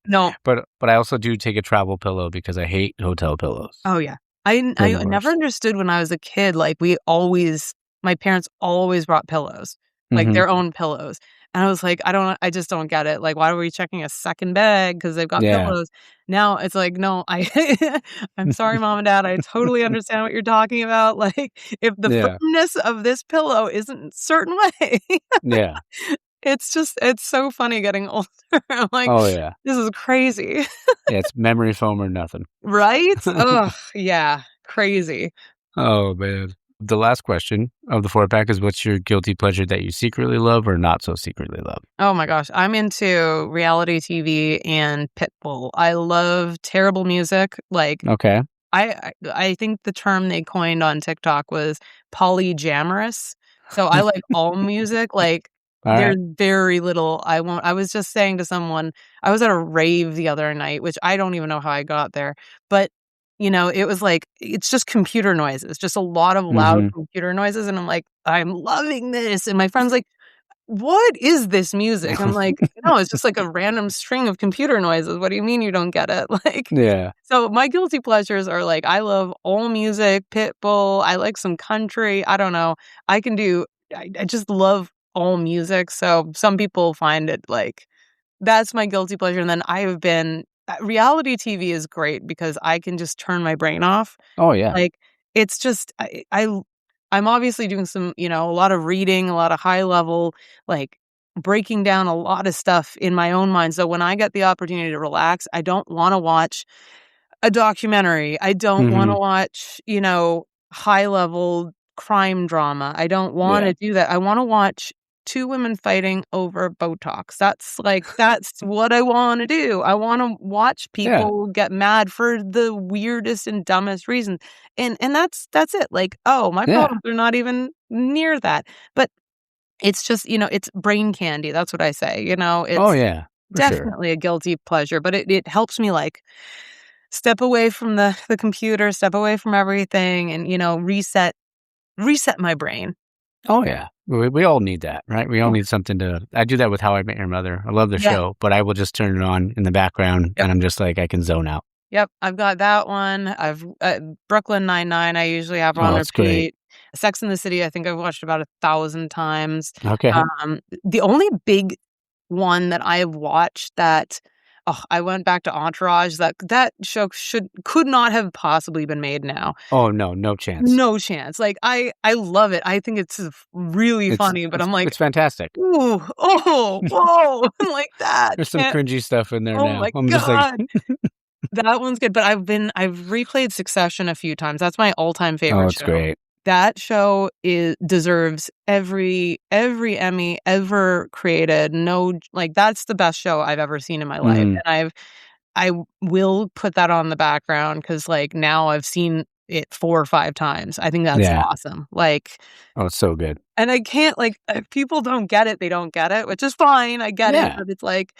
No. But I also do take a travel pillow because I hate hotel pillows. Oh, yeah. They're I the never worst. understood when I was a kid, like, my parents always brought pillows, like, Mm-hmm. their own pillows, and I was like, I just don't get it, like, why are we checking a second bag because 'cause they've got Yeah. pillows? Now it's like, no, I'm sorry, mom and dad, I totally understand what you're talking about, like, if the Yeah. firmness of this pillow isn't a certain way, Yeah. it's so funny getting older. I'm like, Oh yeah. "This is crazy." Yeah. It's memory foam or nothing. Right? Ugh, yeah, crazy. Oh man. The last question of the 4-pack is what's your guilty pleasure that you secretly love or not so secretly love? Oh my gosh, I'm into reality TV and Pitbull. I love terrible music. Like, Okay. I think the term they coined on TikTok was polyjamorous. So I like all music. Like, All there's right. very little I won't. I was just saying to someone, I was at a rave the other night, which I don't even know how I got there, but it was like, it's just computer noises, just a lot of loud Mm-hmm. computer noises, and I'm like, I'm loving this. And my friend's like, what is this music? I'm like, no, it's just like a random string of computer noises. What do you mean you don't get it? Like, Yeah. so my guilty pleasures are like, I love all music, Pitbull. I like some country. I don't know. I just love all music. So some people find it like, that's my guilty pleasure. And then reality TV is great because I can just turn my brain off. Oh yeah. Like, it's just I'm obviously doing some, a lot of reading, a lot of high level, like, breaking down a lot of stuff in my own mind. So when I get the opportunity to relax, I don't want to watch a documentary. I don't want Mm-hmm. to watch, high level crime drama. I don't want Yeah. to do that. I want to watch two women fighting over Botox. That's what I want to do. I want to watch Yeah. people get mad for the weirdest and dumbest reasons. And that's it. Like, oh, my Yeah. problems are not even near that. But it's just, it's brain candy. That's what I say. Oh It's yeah. For sure. definitely a guilty pleasure, but it helps me, like, step away from the computer, step away from everything, and, reset my brain. Oh yeah. We all need that, right? We all Yeah. need something I do that with How I Met Your Mother. I love the Yeah. show, but I will just turn it on in the background Yep. and I'm just like, I can zone out. Yep, I've got that one. I've Brooklyn Nine-Nine, I usually have on Oh, that's great. repeat. Sex and the City, I think I've watched about 1,000 times. Okay. The only big one that I've watched that I went back to Entourage. That show could not have possibly been made now. Oh, no chance. No chance. Like, I love it. I think it's really funny, but I'm like, it's fantastic. ooh, oh, whoa, I'm like that. There's some cringy stuff in there Oh now. my I'm just like, God. That one's good, but I've replayed Succession a few times. That's my all-time oh, favorite it's show. great. That show deserves every Emmy ever created. No, like, that's the best show I've ever seen in my life, Mhm. and I will put that on the background because, like, now I've seen it 4 or 5 times. I think that's Yeah. awesome. Like, Oh, it's so good. and I can't, like, if people don't get it, they don't get it, which is fine. I get it, Yeah. but it's like,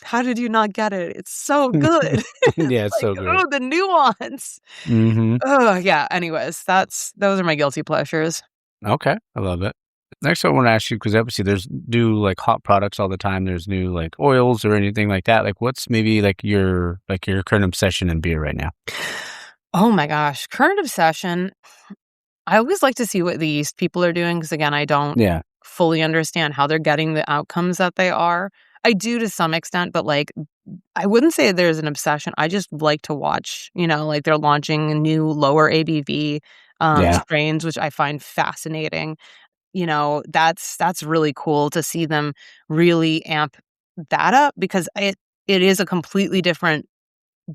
how did you not get it? It's so good. It's Yeah, it's like, so great. the nuance. Mhm. Oh, yeah. Anyways, those are my guilty pleasures. Okay, I love it. Next, I want to ask you, because obviously there's new like hot products all the time. There's new like oils or anything like that. Like, what's maybe like your current obsession in beer right now? Oh my gosh, current obsession. I always like to see what the yeast people are doing because, again, I don't Yeah, fully understand how they're getting the outcomes that they are. I do to some extent, but, like, I wouldn't say there's an obsession. I just like to watch, like, they're launching new lower ABV yeah, strains, which I find fascinating. That's really cool to see them really amp that up because it is a completely different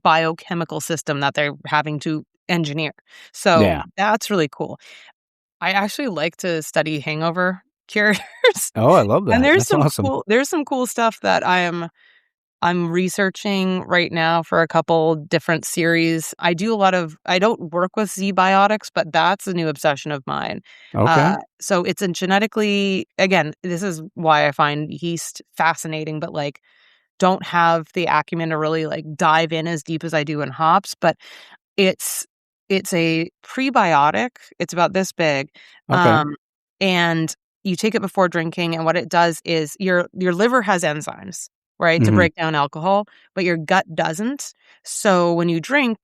biochemical system that they're having to engineer. So yeah. that's really cool. I actually like to study hangover cures. Oh, I love And that. That's awesome. there's some cool stuff that I'm researching right now for a couple different series. I don't work with ZBiotics, but that's a new obsession of mine. Okay. So it's a genetically, again, this is why I find yeast fascinating, but, like, don't have the acumen to really, like, dive in as deep as I do in hops, but it's a prebiotic. It's about this big, Okay. and you take it before drinking, and what it does is your liver has enzymes, right, to Hmm. break down alcohol, but your gut doesn't. So when you drink,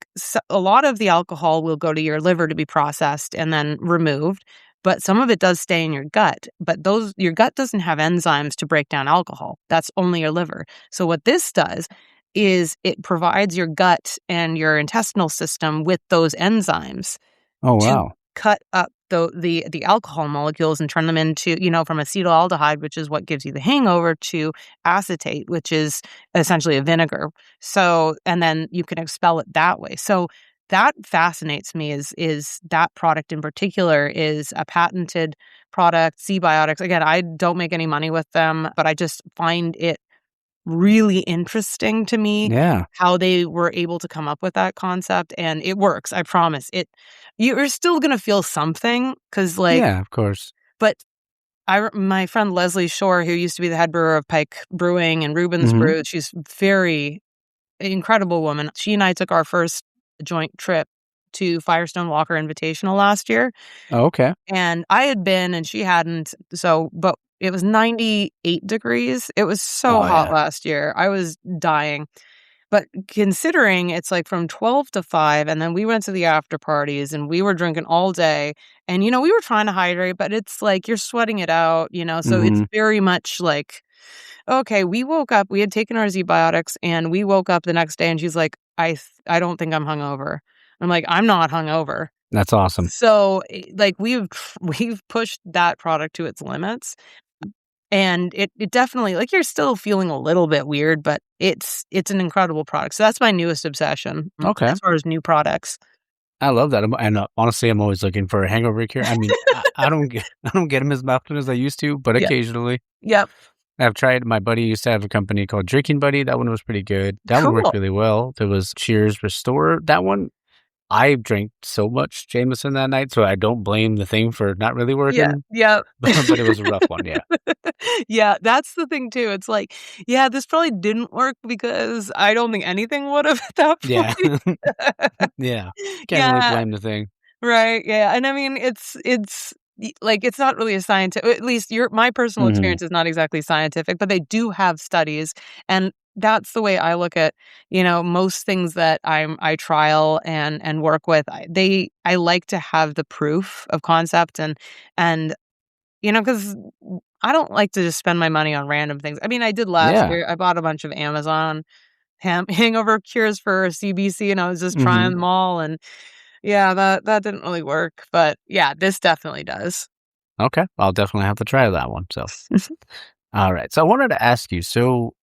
a lot of the alcohol will go to your liver to be processed and then removed, but some of it does stay in your gut. But your gut doesn't have enzymes to break down alcohol. That's only your liver. So what this does is it provides your gut and your intestinal system with those enzymes Oh, to wow. cut up the alcohol molecules and turn them into, from acetaldehyde, which is what gives you the hangover, to acetate, which is essentially a vinegar. So, and then you can expel it that way. So that fascinates me is that product in particular is a patented product, ZBiotics. Again, I don't make any money with them, but I just find it really interesting to me Yeah. how they were able to come up with that concept, and it works, I promise. You're still gonna feel something, because, like, Yeah, of course. but my friend Leslie Shore, who used to be the head brewer of Pike Brewing and Reuben's Hmm. Brew, she's very incredible woman. She and I took our first joint trip to Firestone Walker Invitational last year, Oh, okay. and I had been and she hadn't, but it was 98 degrees. It was so Oh, hot yeah. last year. I was dying. But considering it's, like, from 12 to 5, and then we went to the after parties, and we were drinking all day, and, we were trying to hydrate, but it's like you're sweating it out, so it's Hmm. very much like, okay, we woke up, we had taken our ZBiotics, and we woke up the next day, and she's like, I don't think I'm hungover." I'm like, "I'm not hungover." That's awesome. So, like, we've pushed that product to its limits, and it definitely, like, you're still feeling a little bit weird, but it's an incredible product. So that's my newest obsession, Okay. as far as new products. I love that. And honestly, I'm always looking for a hangover cure. I mean, I don't get I don't get them as often as I used to, but Yeah. occasionally. Yep. I've tried. My buddy used to have a company called Drinking Buddy. That one was pretty good. That one worked Cool. really well. There was Cheers Restore. That one, I drank so much Jameson that night, so I don't blame the thing for not really Yeah. working. Yep. But it was a rough one. Yeah. Yeah, that's the thing too. It's like, yeah, this probably didn't work because I don't think anything would have at that Yeah. point. Yeah. Can't really Yeah. blame the thing. Right, yeah, and I mean, like, it's not really a scientific, at least my personal Hmm. experience is not exactly scientific, but they do have studies, and that's the way I look at, most things that I trial and work with. I like to have the proof of concept, and because I don't like to just spend my money on random things. I mean, I did last Yeah. year. I bought a bunch of Amazon hangover cures for CBC, and I was just trying Hmm. them all, and yeah, that didn't really work, but yeah, this definitely does. Okay. I'll definitely have to try that one. So, all right. So I wanted to ask you, so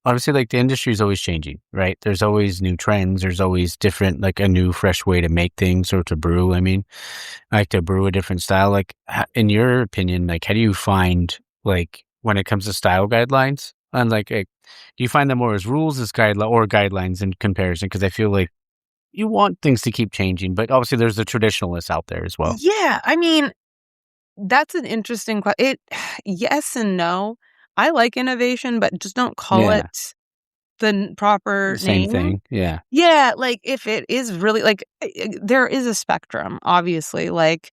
obviously like the industry is always changing, right? There's always new trends. There's always different, like a new fresh way to make things or to brew. I mean, like to brew a different style. Like in your opinion, like how do you find like when it comes to style guidelines and do you find them more as rules as guidelines in comparison? Because I feel like you want things to keep changing, but obviously there's the traditionalists out there as well. Yeah, I mean, that's an interesting it yes and no. I like innovation, but just don't call Yeah. it the proper The same name. thing. Yeah. Yeah, like, if it is really like, there is a spectrum, obviously, like,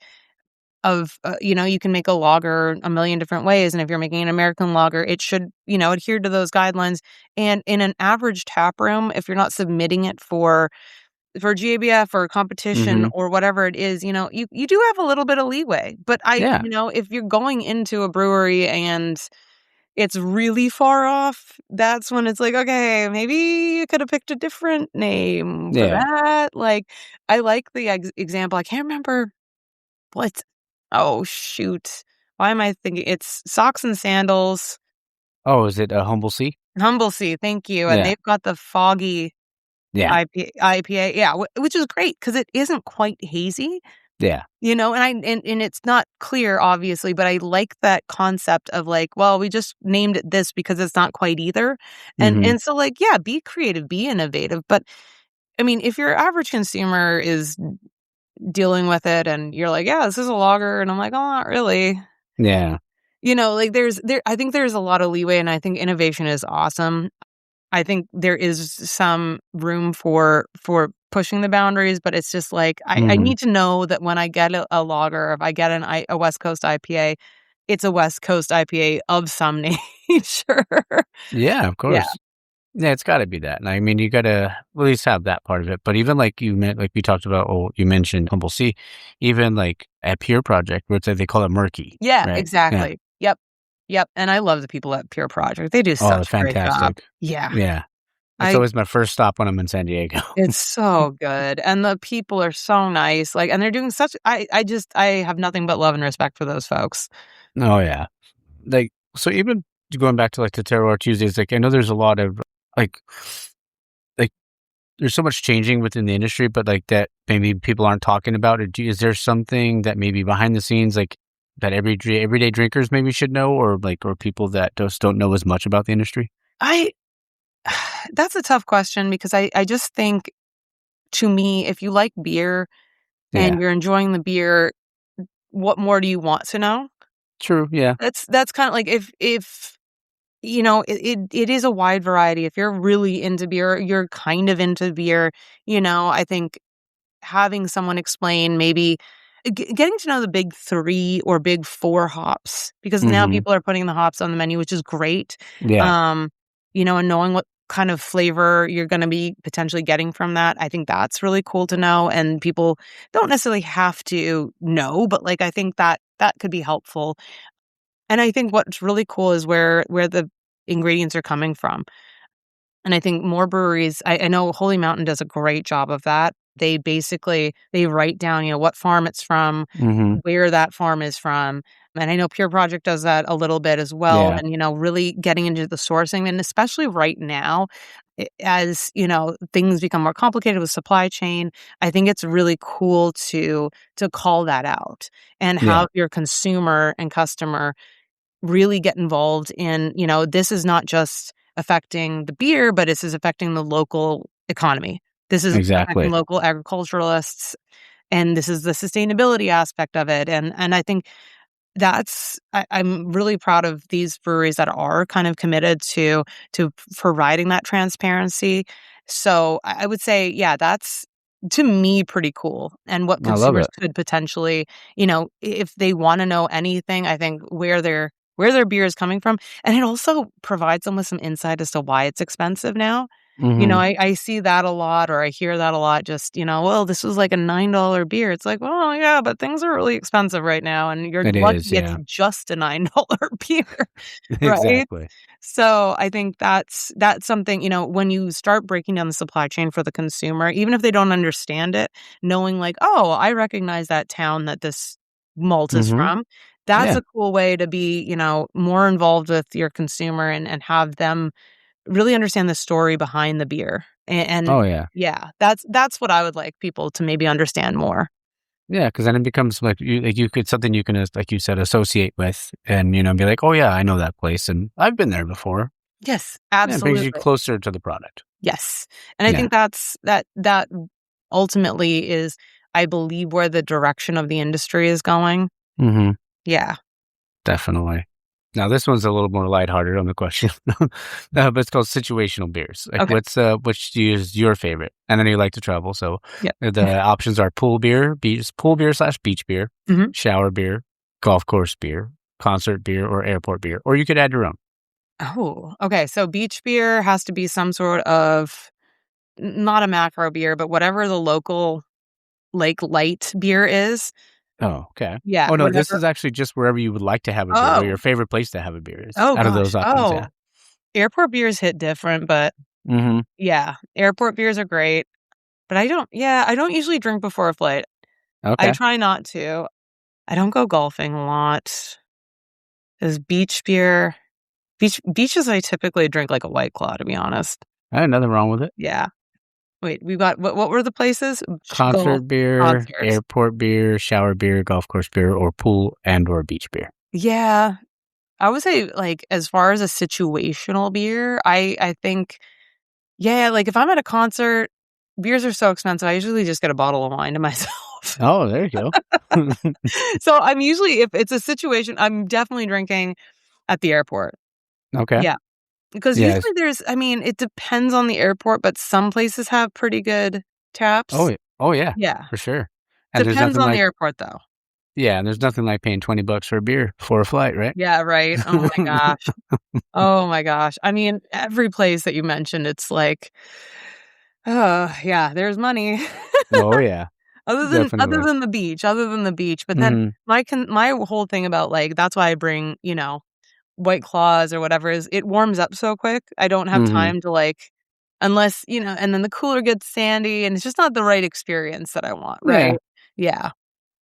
you can make a lager a million different ways, and if you're making an American lager, it should, adhere to those guidelines, and in an average tap room, if you're not submitting it for GABF or competition Hmm. or whatever it is, you do have a little bit of leeway, but Yeah. if you're going into a brewery and it's really far off, that's when it's like, "Okay, maybe you could have picked a different name for Yeah. that." Like, I like the example. I can't remember what oh, shoot. Why am I thinking it's Socks and Sandals, Oh, is it a Humble Sea? Humble Sea, thank you, and Yeah. they've got the foggy Yeah. IPA, yeah, which is great because it isn't quite hazy, Yeah. and it's not clear, obviously, but I like that concept of, like, well, we just named it this because it's not quite either, and Hmm. and so, like, yeah, be creative, be innovative, but, I mean, if your average consumer is dealing with it and you're like, "Yeah, this is a lager," and I'm like, "Oh, not really." Yeah. Like, I think there's a lot of leeway, and I think innovation is awesome. I think there is some room for pushing the boundaries, but it's just like, I Hmm. need to know that when I get a lager, if I get a West Coast IPA, it's a West Coast IPA of some nature. Yeah, of Yeah. course. Yeah, it's gotta be that. And I mean, you gotta at least have that part of it. But even like like we talked about, oh, you mentioned Humble Sea, even like at Pure Project, where they call it murky, Yeah, right? Yeah. exactly. Yep. Yep, and I love the people at Pure Project. They do Oh, they're such a great job. fantastic. Yeah. Yeah. That's I always my first stop when I'm in San Diego. It's so good, and the people are so nice, like, and they're doing such I have nothing but love and respect for those folks. Oh yeah. Like, so even going back to like the Terroir Tuesdays, like I know there's a lot of like like there's so much changing within the industry, but like that maybe people aren't talking about it. Is there something that maybe behind the scenes, like that everyday drinkers maybe should know, or people that just don't know as much about the industry? I That's a tough question because I just think, to me, if you like beer and Yeah. you're enjoying the beer, what more do you want to know? True. Yeah. That's kinda like, if it is a wide variety. If you're really into beer, you're kind of into beer, I think having someone explain, maybe getting to know the big 3 or big 4 hops, because now Hmm. people are putting the hops on the menu, which is great. Yeah. Um, and knowing what kind of flavor you're gonna be potentially getting from that, I think that's really cool to know, and people don't necessarily have to know, but, like, I think that could be helpful. And I think what's really cool is where the ingredients are coming from. And I think more breweries, I know Holy Mountain does a great job of that. They write down, what farm it's from, Hmm. where that farm is from. And I know Pure Project does that a little bit as well. Yeah. And, really getting into the sourcing, and especially right now, as, things become more complicated with supply chain, I think it's really cool to call that out and Yeah. have your consumer and customer really get involved in, this is not just affecting the beer, but this is affecting the local economy. This is affecting Exactly. local agriculturalists, and this is the sustainability aspect of it. And I think I'm really proud of these breweries that are kind of committed to providing that transparency. So I would say, yeah, that's, to me, pretty cool. And what I love consumers it. could potentially, if they want to know anything, I think where their beer is coming from, and it also provides them with some insight as to why it's expensive now. Mm-hmm. I see that a lot, or I hear that a lot, just, well, this was like a $9 beer. It's like, well, yeah, but things are really expensive right now, and you're It lucky is, it's yeah. just a $9 beer, right? Exactly. So I think that's something, when you start breaking down the supply chain for the consumer, even if they don't understand it, knowing like, oh, I recognize that town that this malt is Mm-hmm. from. That's Yeah. a cool way to be, more involved with your consumer, and have them really understand the story behind the beer. And Oh, yeah. yeah, that's what I would like people to maybe understand more. Yeah, because then it becomes like you could something you can, like you said, associate with, and be like, oh yeah, I know that place, and I've been there before. Yes, Yeah, it brings you absolutely. closer to the product. Yes. And I Yeah. think that ultimately is, I believe, where the direction of the industry is going. Mm-hmm. Yeah. Definitely. Now this one's a little more lighthearted on the question, but it's called situational beers. Like, Okay. which is your favorite? And then you like to travel, so Yep. the options are pool beer / beach beer, Mhm. shower beer, golf course beer, concert beer, or airport beer, or you could add your own. Oh, okay. So beach beer has to be some sort of, not a macro beer, but whatever the local Lake Light beer is. Oh, okay. Yeah, Oh no, this whatever. is actually just wherever you would like to have a beer, where your Oh. favorite place to have a beer is. Oh Out of gosh. those options, Oh, yeah. airport beers hit different, but Mm-hmm. yeah, airport beers are great. But I don't usually drink before a flight. I Okay. try not to. I don't go golfing a lot. Is beach beer beaches, I typically drink like a White Claw, to be honest. Nothing wrong with it. Yeah. Wait, we got what were the places? Golf, Concert beer, concerts. airport beer, shower beer, golf course beer, or pool and or beach beer. Yeah. I would say, like, as far as a situational beer, I think, yeah, like, if I'm at a concert, beers are so expensive, I usually just get a bottle of wine to myself. Oh, there you go. So, I'm usually, if it's a situation, I'm definitely drinking at the airport. Okay. Yeah, because Yes. usually it depends on the airport, but some places have pretty good taps. Oh, yeah, Yeah. for sure. And there's Depends nothing on the like airport, though. and there's nothing like paying $20 for a beer for a flight, right? Yeah, right. Oh my gosh. Oh my gosh. I mean, every place that you mentioned, it's like, oh, yeah, there's money. Oh, yeah, Other definitely. than the beach, but then Mhm, my whole thing about, like, that's why I bring, White Claws or whatever, is it warms up so quick. I don't have mhm. time to, like, unless, and then the cooler gets sandy, and it's just not the right experience that I want, right? Yeah. Yeah.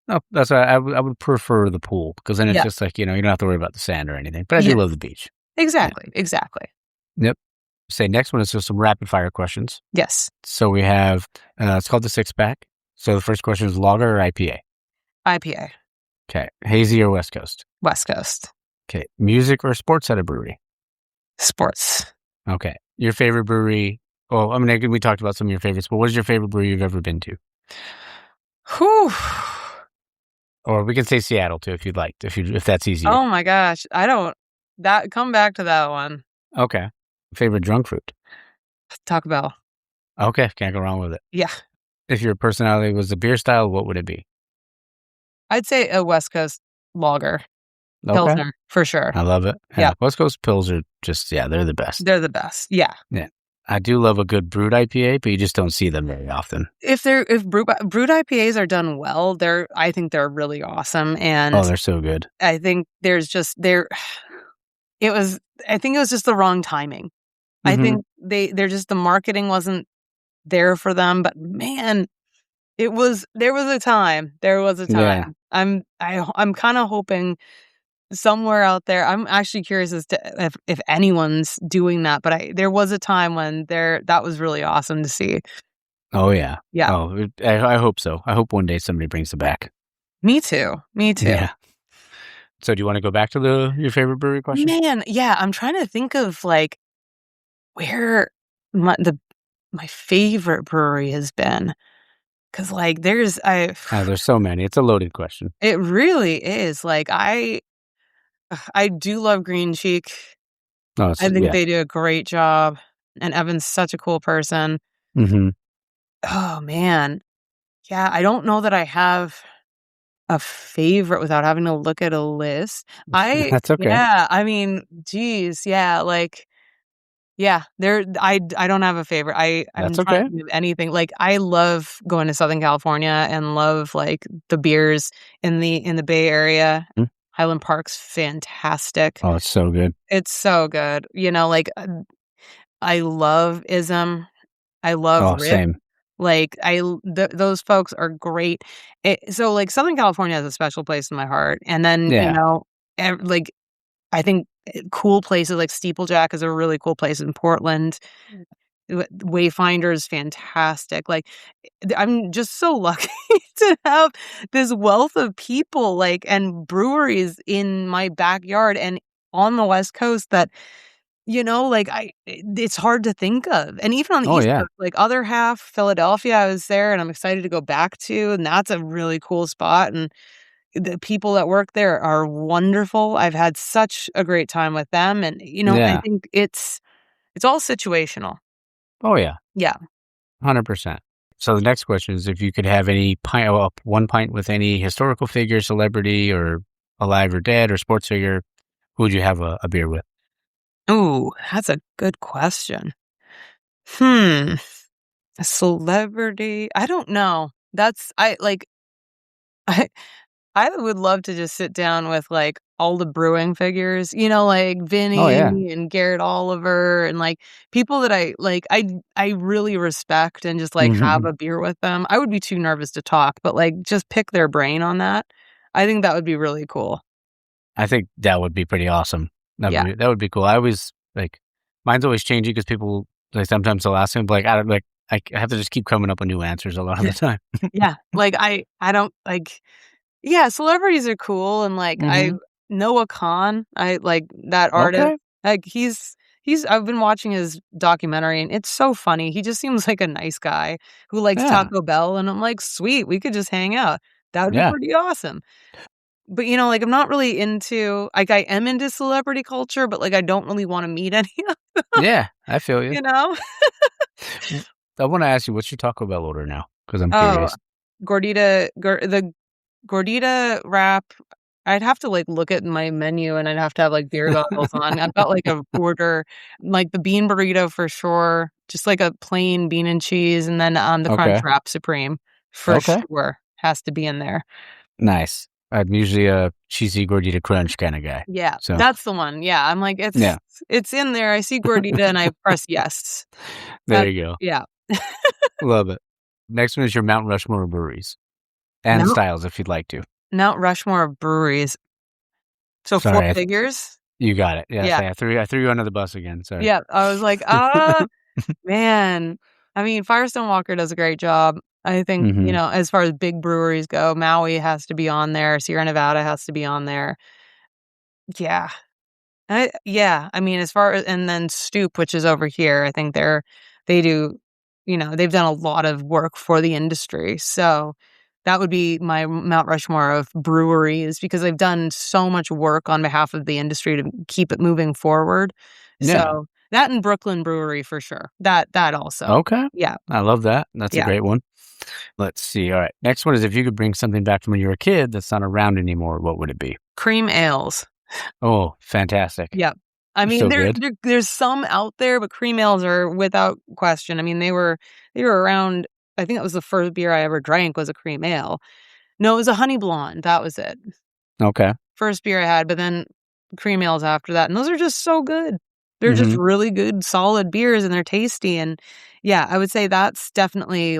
No, that's why I would prefer the pool, because then it's Yeah. just like, you don't have to worry about the sand or anything, but I do Yes. love the beach. Yeah. Exactly, exactly. Yep. Say next one is just some rapid fire questions. Yes. So we have, it's called the six pack. So the first question is lager or IPA? IPA, Okay. Hazy or West Coast? West Coast, Okay. Music or sports at a brewery? sports. Okay. Your favorite brewery? Well, I mean, we talked about some of your favorites, but what is your favorite brewery you've ever been to? Whew. Or we can say Seattle too, if you'd like, if that's easier. Oh my gosh. I don't that come back to that one. Okay. Favorite drunk food? Taco Bell. Okay. Can't go wrong with it. Yeah. If your personality was a beer style, what would it be? I'd say a West Coast lager, Okay. pilsner, for sure. I love it. Yeah. West Coast Pills are just, they're the best. They're the best. Yeah. Yeah. I do love a good brewed IPA, but you just don't see them very often. If brewed IPAs are done well, I think they're really awesome, and Oh, they're so good. I think there's just there it was I think it was just the wrong timing. I Mm-hmm. think they're just, the marketing wasn't there for them, but man, there was a time. There was a Yeah. time. I'm kind of hoping somewhere out there. I'm actually curious as to if anyone's doing that, but there was a time when that was really awesome to see. Oh, yeah. Yeah. Oh, I hope so. I hope one day somebody brings it back. Me too. Me too. Yeah. So do you want to go back to your favorite brewery question? Man, yeah, I'm trying to think of, like, where my favorite brewery has been, because, like, There's so many. It's a loaded question. it really is, like, I do love Green Cheek. Oh, I think yeah. they do a great job, and Evan's such a cool person. Mm-hmm. Oh, man. Yeah, I don't know that I have a favorite without having to look at a list. That's okay. Yeah, I mean, geez, yeah, like, Yeah, I don't have a favorite. I'm That's trying okay. to think of anything. Like, I love going to Southern California and love, like, the beers in the Bay Area. Mm. Highland Park's fantastic. Oh, it's so good. It's so good. Like, I love Ism. I love Oh, Rip. same. Like, those folks are great. So, like, Southern California has a special place in my heart. And then, Yeah. like, I think cool places like Steeplejack is a really cool place in Portland. Wayfinder is fantastic. Like, I'm just so lucky to have this wealth of people, like, and breweries in my backyard and on the West Coast that, like, it's hard to think of. And even on the Oh, East yeah. Coast, like, other half, Philadelphia, I was there and I'm excited to go back to, and that's a really cool spot. And the people that work there are wonderful. I've had such a great time with them, and, I Yeah. think it's all situational. Oh, yeah. Yeah. 100%. So the next question is if you could have one pint with any historical figure, celebrity, or alive or dead, or sports figure, who would you have a beer with? Ooh, that's a good question. A celebrity? I don't know. I I would love to just sit down with, like, all the brewing figures, like Oh, yeah. Vinny and Garrett Oliver and, like, people that I really respect and just, like, have a beer with them. I would be too nervous to talk, but, like, just pick their brain on that. I think that would be really cool. I think that would be pretty awesome. Yeah. That would be cool. I always, mine's always changing because people, sometimes they'll ask me, but, I have to just keep coming up with new answers a lot of the time. Yeah. Like, I don't, like, yeah, celebrities are cool, and, like, Noah Khan, I like that artist. Okay. Like, I've been watching his documentary, and it's so funny. He just seems like a nice guy who likes Yeah. Taco Bell, and I'm like, "Sweet, we could just hang out." That would be Yeah. pretty awesome. But, like, I'm not really into, like, I am into celebrity culture, but, like, I don't really wanna meet any of them, Yeah. I feel you. you know? I want to ask you, what's your Taco Bell order now? Because I'm Oh, curious. the gordita wrap, I'd have to, like, look at my menu, and I'd have to have, like, beer goggles on. I've got, like, a order, like, the bean burrito for sure, just, like, a plain bean and cheese, and then, the Crunch Okay. Wrap Supreme for sure has to be in there. Nice. I'm usually a cheesy gordita crunch kind of guy. Yeah, So that's the one. Yeah, I'm like, it's in there. I see gordita, and I press yes. there you go. Yeah. Love it. Next one is your Mount Rushmore breweries and styles, if you'd like to. Mount Rushmore of breweries. So Sorry, 4 figures? You got it. Yes, Yeah. I threw you under the bus again. Sorry. Yeah, I was like, man. I mean, Firestone Walker does a great job. I think, as far as big breweries go, Maui has to be on there. Sierra Nevada has to be on there. Yeah. I mean, as far as, and then Stoop, which is over here, I think they do, they've done a lot of work for the industry. So that would be my Mount Rushmore of breweries, because they've done so much work on behalf of the industry to keep it moving forward. Yeah. So that and Brooklyn Brewery for sure. That also. Okay. Yeah. I love that. That's a great one. Let's see. All right. Next one is, if you could bring something back from when you were a kid that's not around anymore, what would it be? Cream ales. Oh, fantastic. Yeah. I mean, So there's some out there, but cream ales are without question. I mean, they were around. I think that was the first beer I ever drank was a cream ale. No, it was a honey blonde. That was it. Okay. First beer I had, but then cream ales after that. And those are just so good. They're just really good, solid beers, and they're tasty. And yeah, I would say that's definitely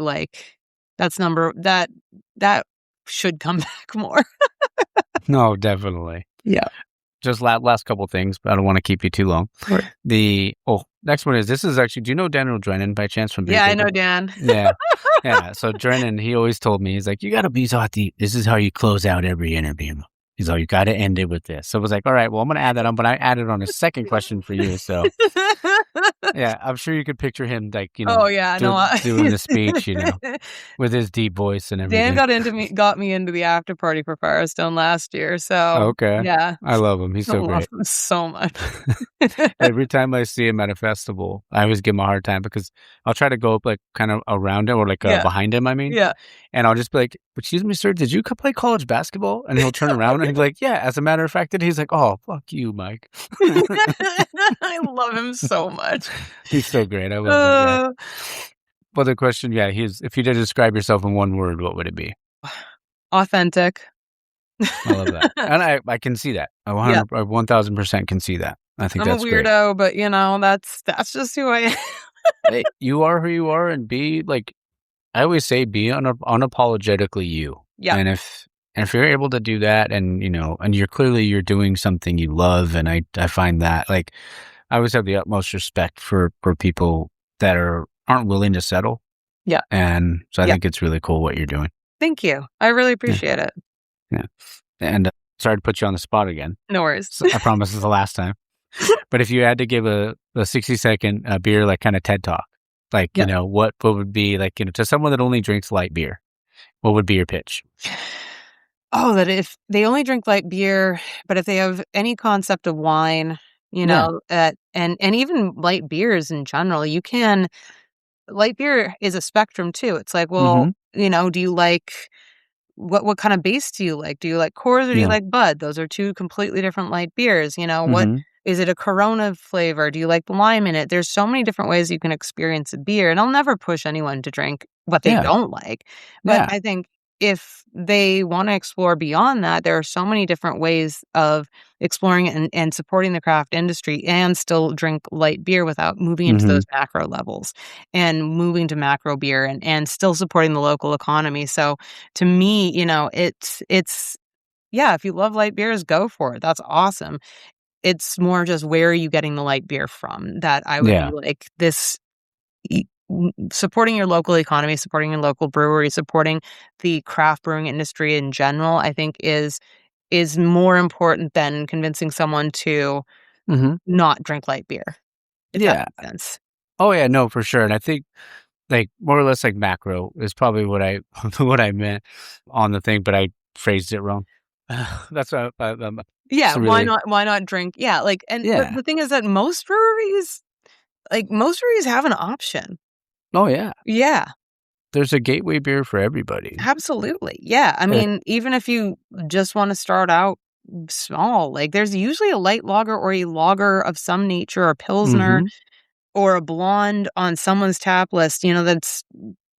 that should come back more. No, definitely. Yeah. Just last couple things, but I don't want to keep you too long. Right. Next one is, this is actually, do you know Daniel Drennan by chance from Beer Yeah, Paper? I know Dan. Yeah. Yeah. So Drennan, he always told me, he's like, you got to be this is how you close out every interview. He's like, you got to end it with this. So I was like, all right, well, I'm going to add that on, but I added on a second question for you. So yeah, I'm sure you could picture him, like, Oh yeah, doing the speech, with his deep voice and everything. Dan got me into the after party for Firestone last year. So okay, yeah, I love him. He's so great. Him so much. Every time I see him at a festival, I always give him a hard time, because I'll try to go up, like, kind of around him, or like behind him. I mean, yeah. And I'll just be like, excuse me, sir, did you play college basketball? And he'll turn around and he'll be like, yeah, as a matter of fact. And he's like, oh, fuck you, Mike. I love him so much. much. He's so great. I love that guy. Uh, But the question, yeah, if you did describe yourself in one word, what would it be? Authentic. I love that. And I can see that. I Yeah. 1000% can see that. I think I'm a that's great. weirdo, but that's just who I am. Hey, you are who you are, and be like, I always say, be unapologetically you. Yeah. And if you're able to do that, and and you're doing something you love, and I find that, like, I always have the utmost respect for people that aren't willing to settle. Yeah. And so I think it's really cool what you're doing. Thank you. I really appreciate it. Yeah. And sorry to put you on the spot again. No worries. So I promise it's the last time. But if you had to give a 60-second beer, like, kind of TED talk, like, what would be, like, to someone that only drinks light beer, what would be your pitch? Oh, that if they only drink light beer, but if they have any concept of wine, and even light beers in general, light beer is a spectrum too. It's like, well, do you like, what kind of base do you like? Do you like Coors or do you like Bud? Those are two completely different light beers. What is it, a Corona flavor? Do you like the lime in it? There's so many different ways you can experience a beer, and I'll never push anyone to drink what they don't like. But I think if they want to explore beyond that, there are so many different ways of exploring and supporting the craft industry and still drink light beer without moving into those macro levels and moving to macro beer and still supporting the local economy. So to me, it's if you love light beers, go for it. That's awesome. It's more just, where are you getting the light beer from, that I would be like, this supporting your local economy, supporting your local brewery, supporting the craft brewing industry in general, I think is more important than convincing someone to not drink light beer. If that makes sense. Oh yeah, no, for sure. And I think, like, more or less, like, macro is probably what I meant on the thing, but I phrased it wrong. That's what why not drink? Yeah, like, and the thing is that most breweries have an option. Oh yeah. Yeah. There's a gateway beer for everybody. Absolutely. Yeah. I mean, even if you just want to start out small, like, there's usually a light lager or a lager of some nature, or pilsner or a blonde on someone's tap list, that's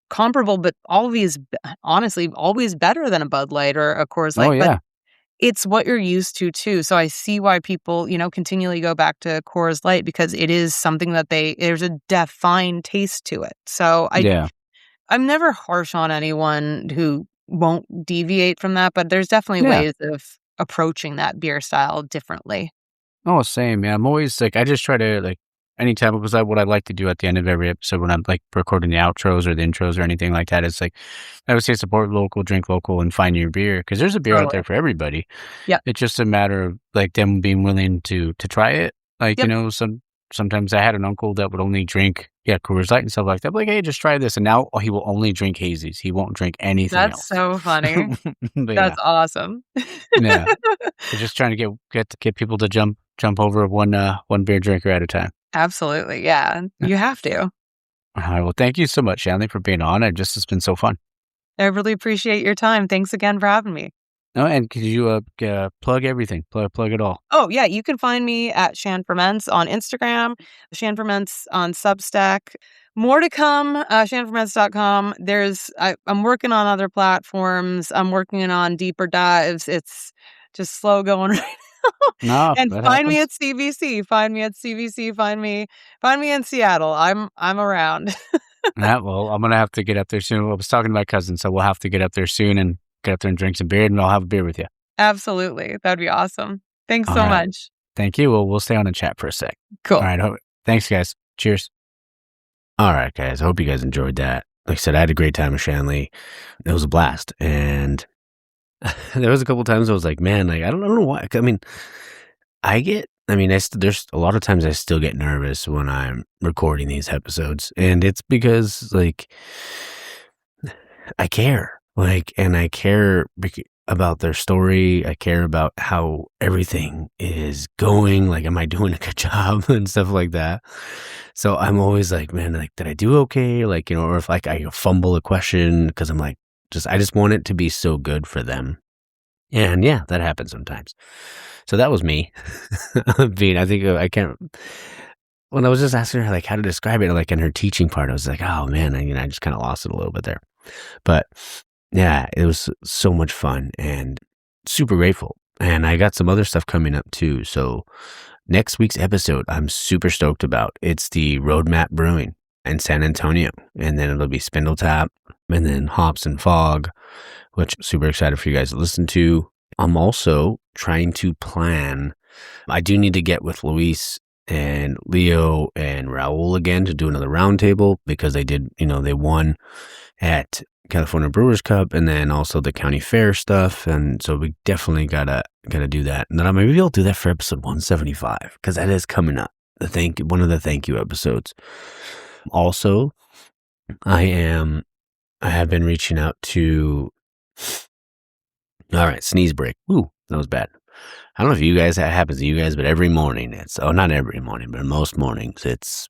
comparable, but always better than a Bud Light or a Coors Light. Oh yeah. But it's what you're used to too. So I see why people, continually go back to Coors Light, because it is something that there's a defined taste to it. So I'm never harsh on anyone who won't deviate from that, but there's definitely ways of approaching that beer style differently. Oh, same. Yeah, I'm always like, I just try to, like, anytime, because what I like to do at the end of every episode when I'm, like, recording the outros or the intros or anything like that, is, like, I would say support local, drink local, and find your beer, because there's a beer out there for everybody. Yeah, it's just a matter of, like, them being willing to try it. Like, sometimes I had an uncle that would only drink Coors Light and stuff like that. I'm like, hey, just try this, and now he will only drink hazies. He won't drink anything else. That's so funny. That's awesome. Yeah, we're just trying to get people to jump over one beer drinker at a time. Absolutely. Yeah. You have to. All right. Well, thank you so much, Shanleigh, for being on. It's been so fun. I really appreciate your time. Thanks again for having me. Oh, and could you plug everything? Plug it all. Oh, yeah. You can find me at Shan Ferments on Instagram, Shan Ferments on Substack. More to come, shanferments.com. I'm working on other platforms. I'm working on deeper dives. It's just slow going right now. No, and find me at CBC. Find me at CBC. Find me in Seattle. I'm around. Yeah, well, I'm gonna have to get up there soon. I was talking to my cousin, so we'll have to get up there soon and get up there and drink some beer, and I'll have a beer with you. Absolutely, that'd be awesome. Thanks so much. Thank you. Well, we'll stay on the chat for a sec. Cool. All right. Thanks, guys. Cheers. All right, guys. I hope you guys enjoyed that. Like I said, I had a great time with Shanleigh. It was a blast, and there was a couple times I was like, man, like, I don't know why. I mean, there's a lot of times I still get nervous when I'm recording these episodes, and it's because, like, I care, and I care about their story. I care about how everything is going. Like, am I doing a good job and stuff like that? So I'm always like, man, like, did I do okay? Like, or if, like, I fumble a question, because I'm like, I just want it to be so good for them. And yeah, that happens sometimes. So that was me. when I was just asking her like how to describe it, like in her teaching part, I was like, oh man, I just kind of lost it a little bit there. But yeah, it was so much fun and super grateful. And I got some other stuff coming up too. So next week's episode, I'm super stoked about. It's the Roadmap Brewing in San Antonio. And then it'll be Spindle Tap and then Hops and Fog, which I'm super excited for you guys to listen to. I'm also trying to plan. I do need to get with Luis and Leo and Raul again to do another roundtable because they won at California Brewers Cup and then also the county fair stuff. And so we definitely gotta do that. And then maybe I'll do that for episode 175 because that is coming up. One of the thank you episodes. Also, I have been reaching out to, all right, sneeze break. Ooh, that was bad. I don't know if that happens to you guys, but every morning not every morning, but most mornings it's,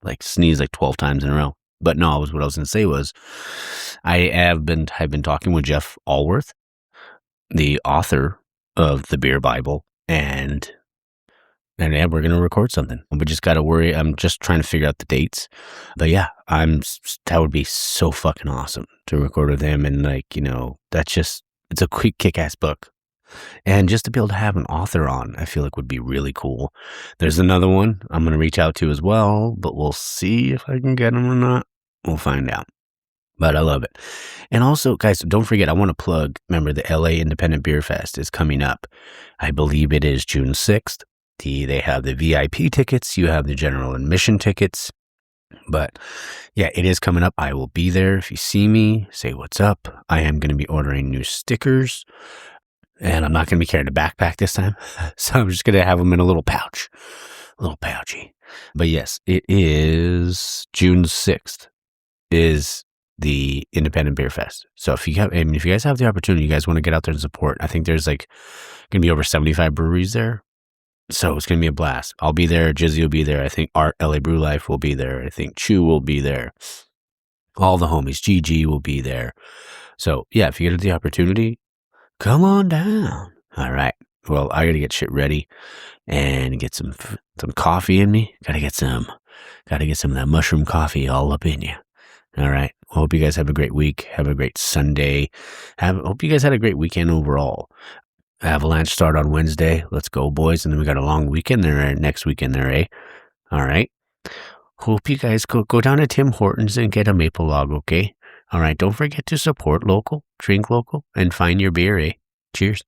like sneeze like 12 times in a row. But no, what I was going to say was I have been talking with Jeff Allworth, the author of the Beer Bible, and yeah, we're going to record something. We just got to worry. I'm just trying to figure out the dates. But yeah, that would be so fucking awesome to record with him. And it's a quick kick-ass book. And just to be able to have an author on, I feel like would be really cool. There's another one I'm going to reach out to as well, but we'll see if I can get him or not. We'll find out. But I love it. And also, guys, don't forget, I want to plug, remember, the LA Independent Beer Fest is coming up. I believe it is June 6th. They have the VIP tickets. You have the general admission tickets. But yeah, it is coming up. I will be there. If you see me, say what's up. I am going to be ordering new stickers. And I'm not going to be carrying a backpack this time. So I'm just going to have them in a little pouch. A little pouchy. But yes, it is June 6th is the Independent Beer Fest. So if you guys have the opportunity, you guys want to get out there and support. I think there's going to be over 75 breweries there. So it's going to be a blast. I'll be there. Jizzy will be there. I think Art LA Brew Life will be there. I think Chew will be there. All the homies. GG will be there. So yeah, if you get the opportunity, come on down. All right. Well, I got to get shit ready and get some coffee in me. Got to get some of that mushroom coffee all up in you. All right. I hope you guys have a great week. Have a great Sunday. Hope you guys had a great weekend overall. Avalanche start on Wednesday. Let's go, boys. And then we got a long weekend there next weekend there, eh? All right. Hope you guys go down to Tim Hortons and get a maple log, okay? All right. Don't forget to support local, drink local, and find your beer, eh? Cheers.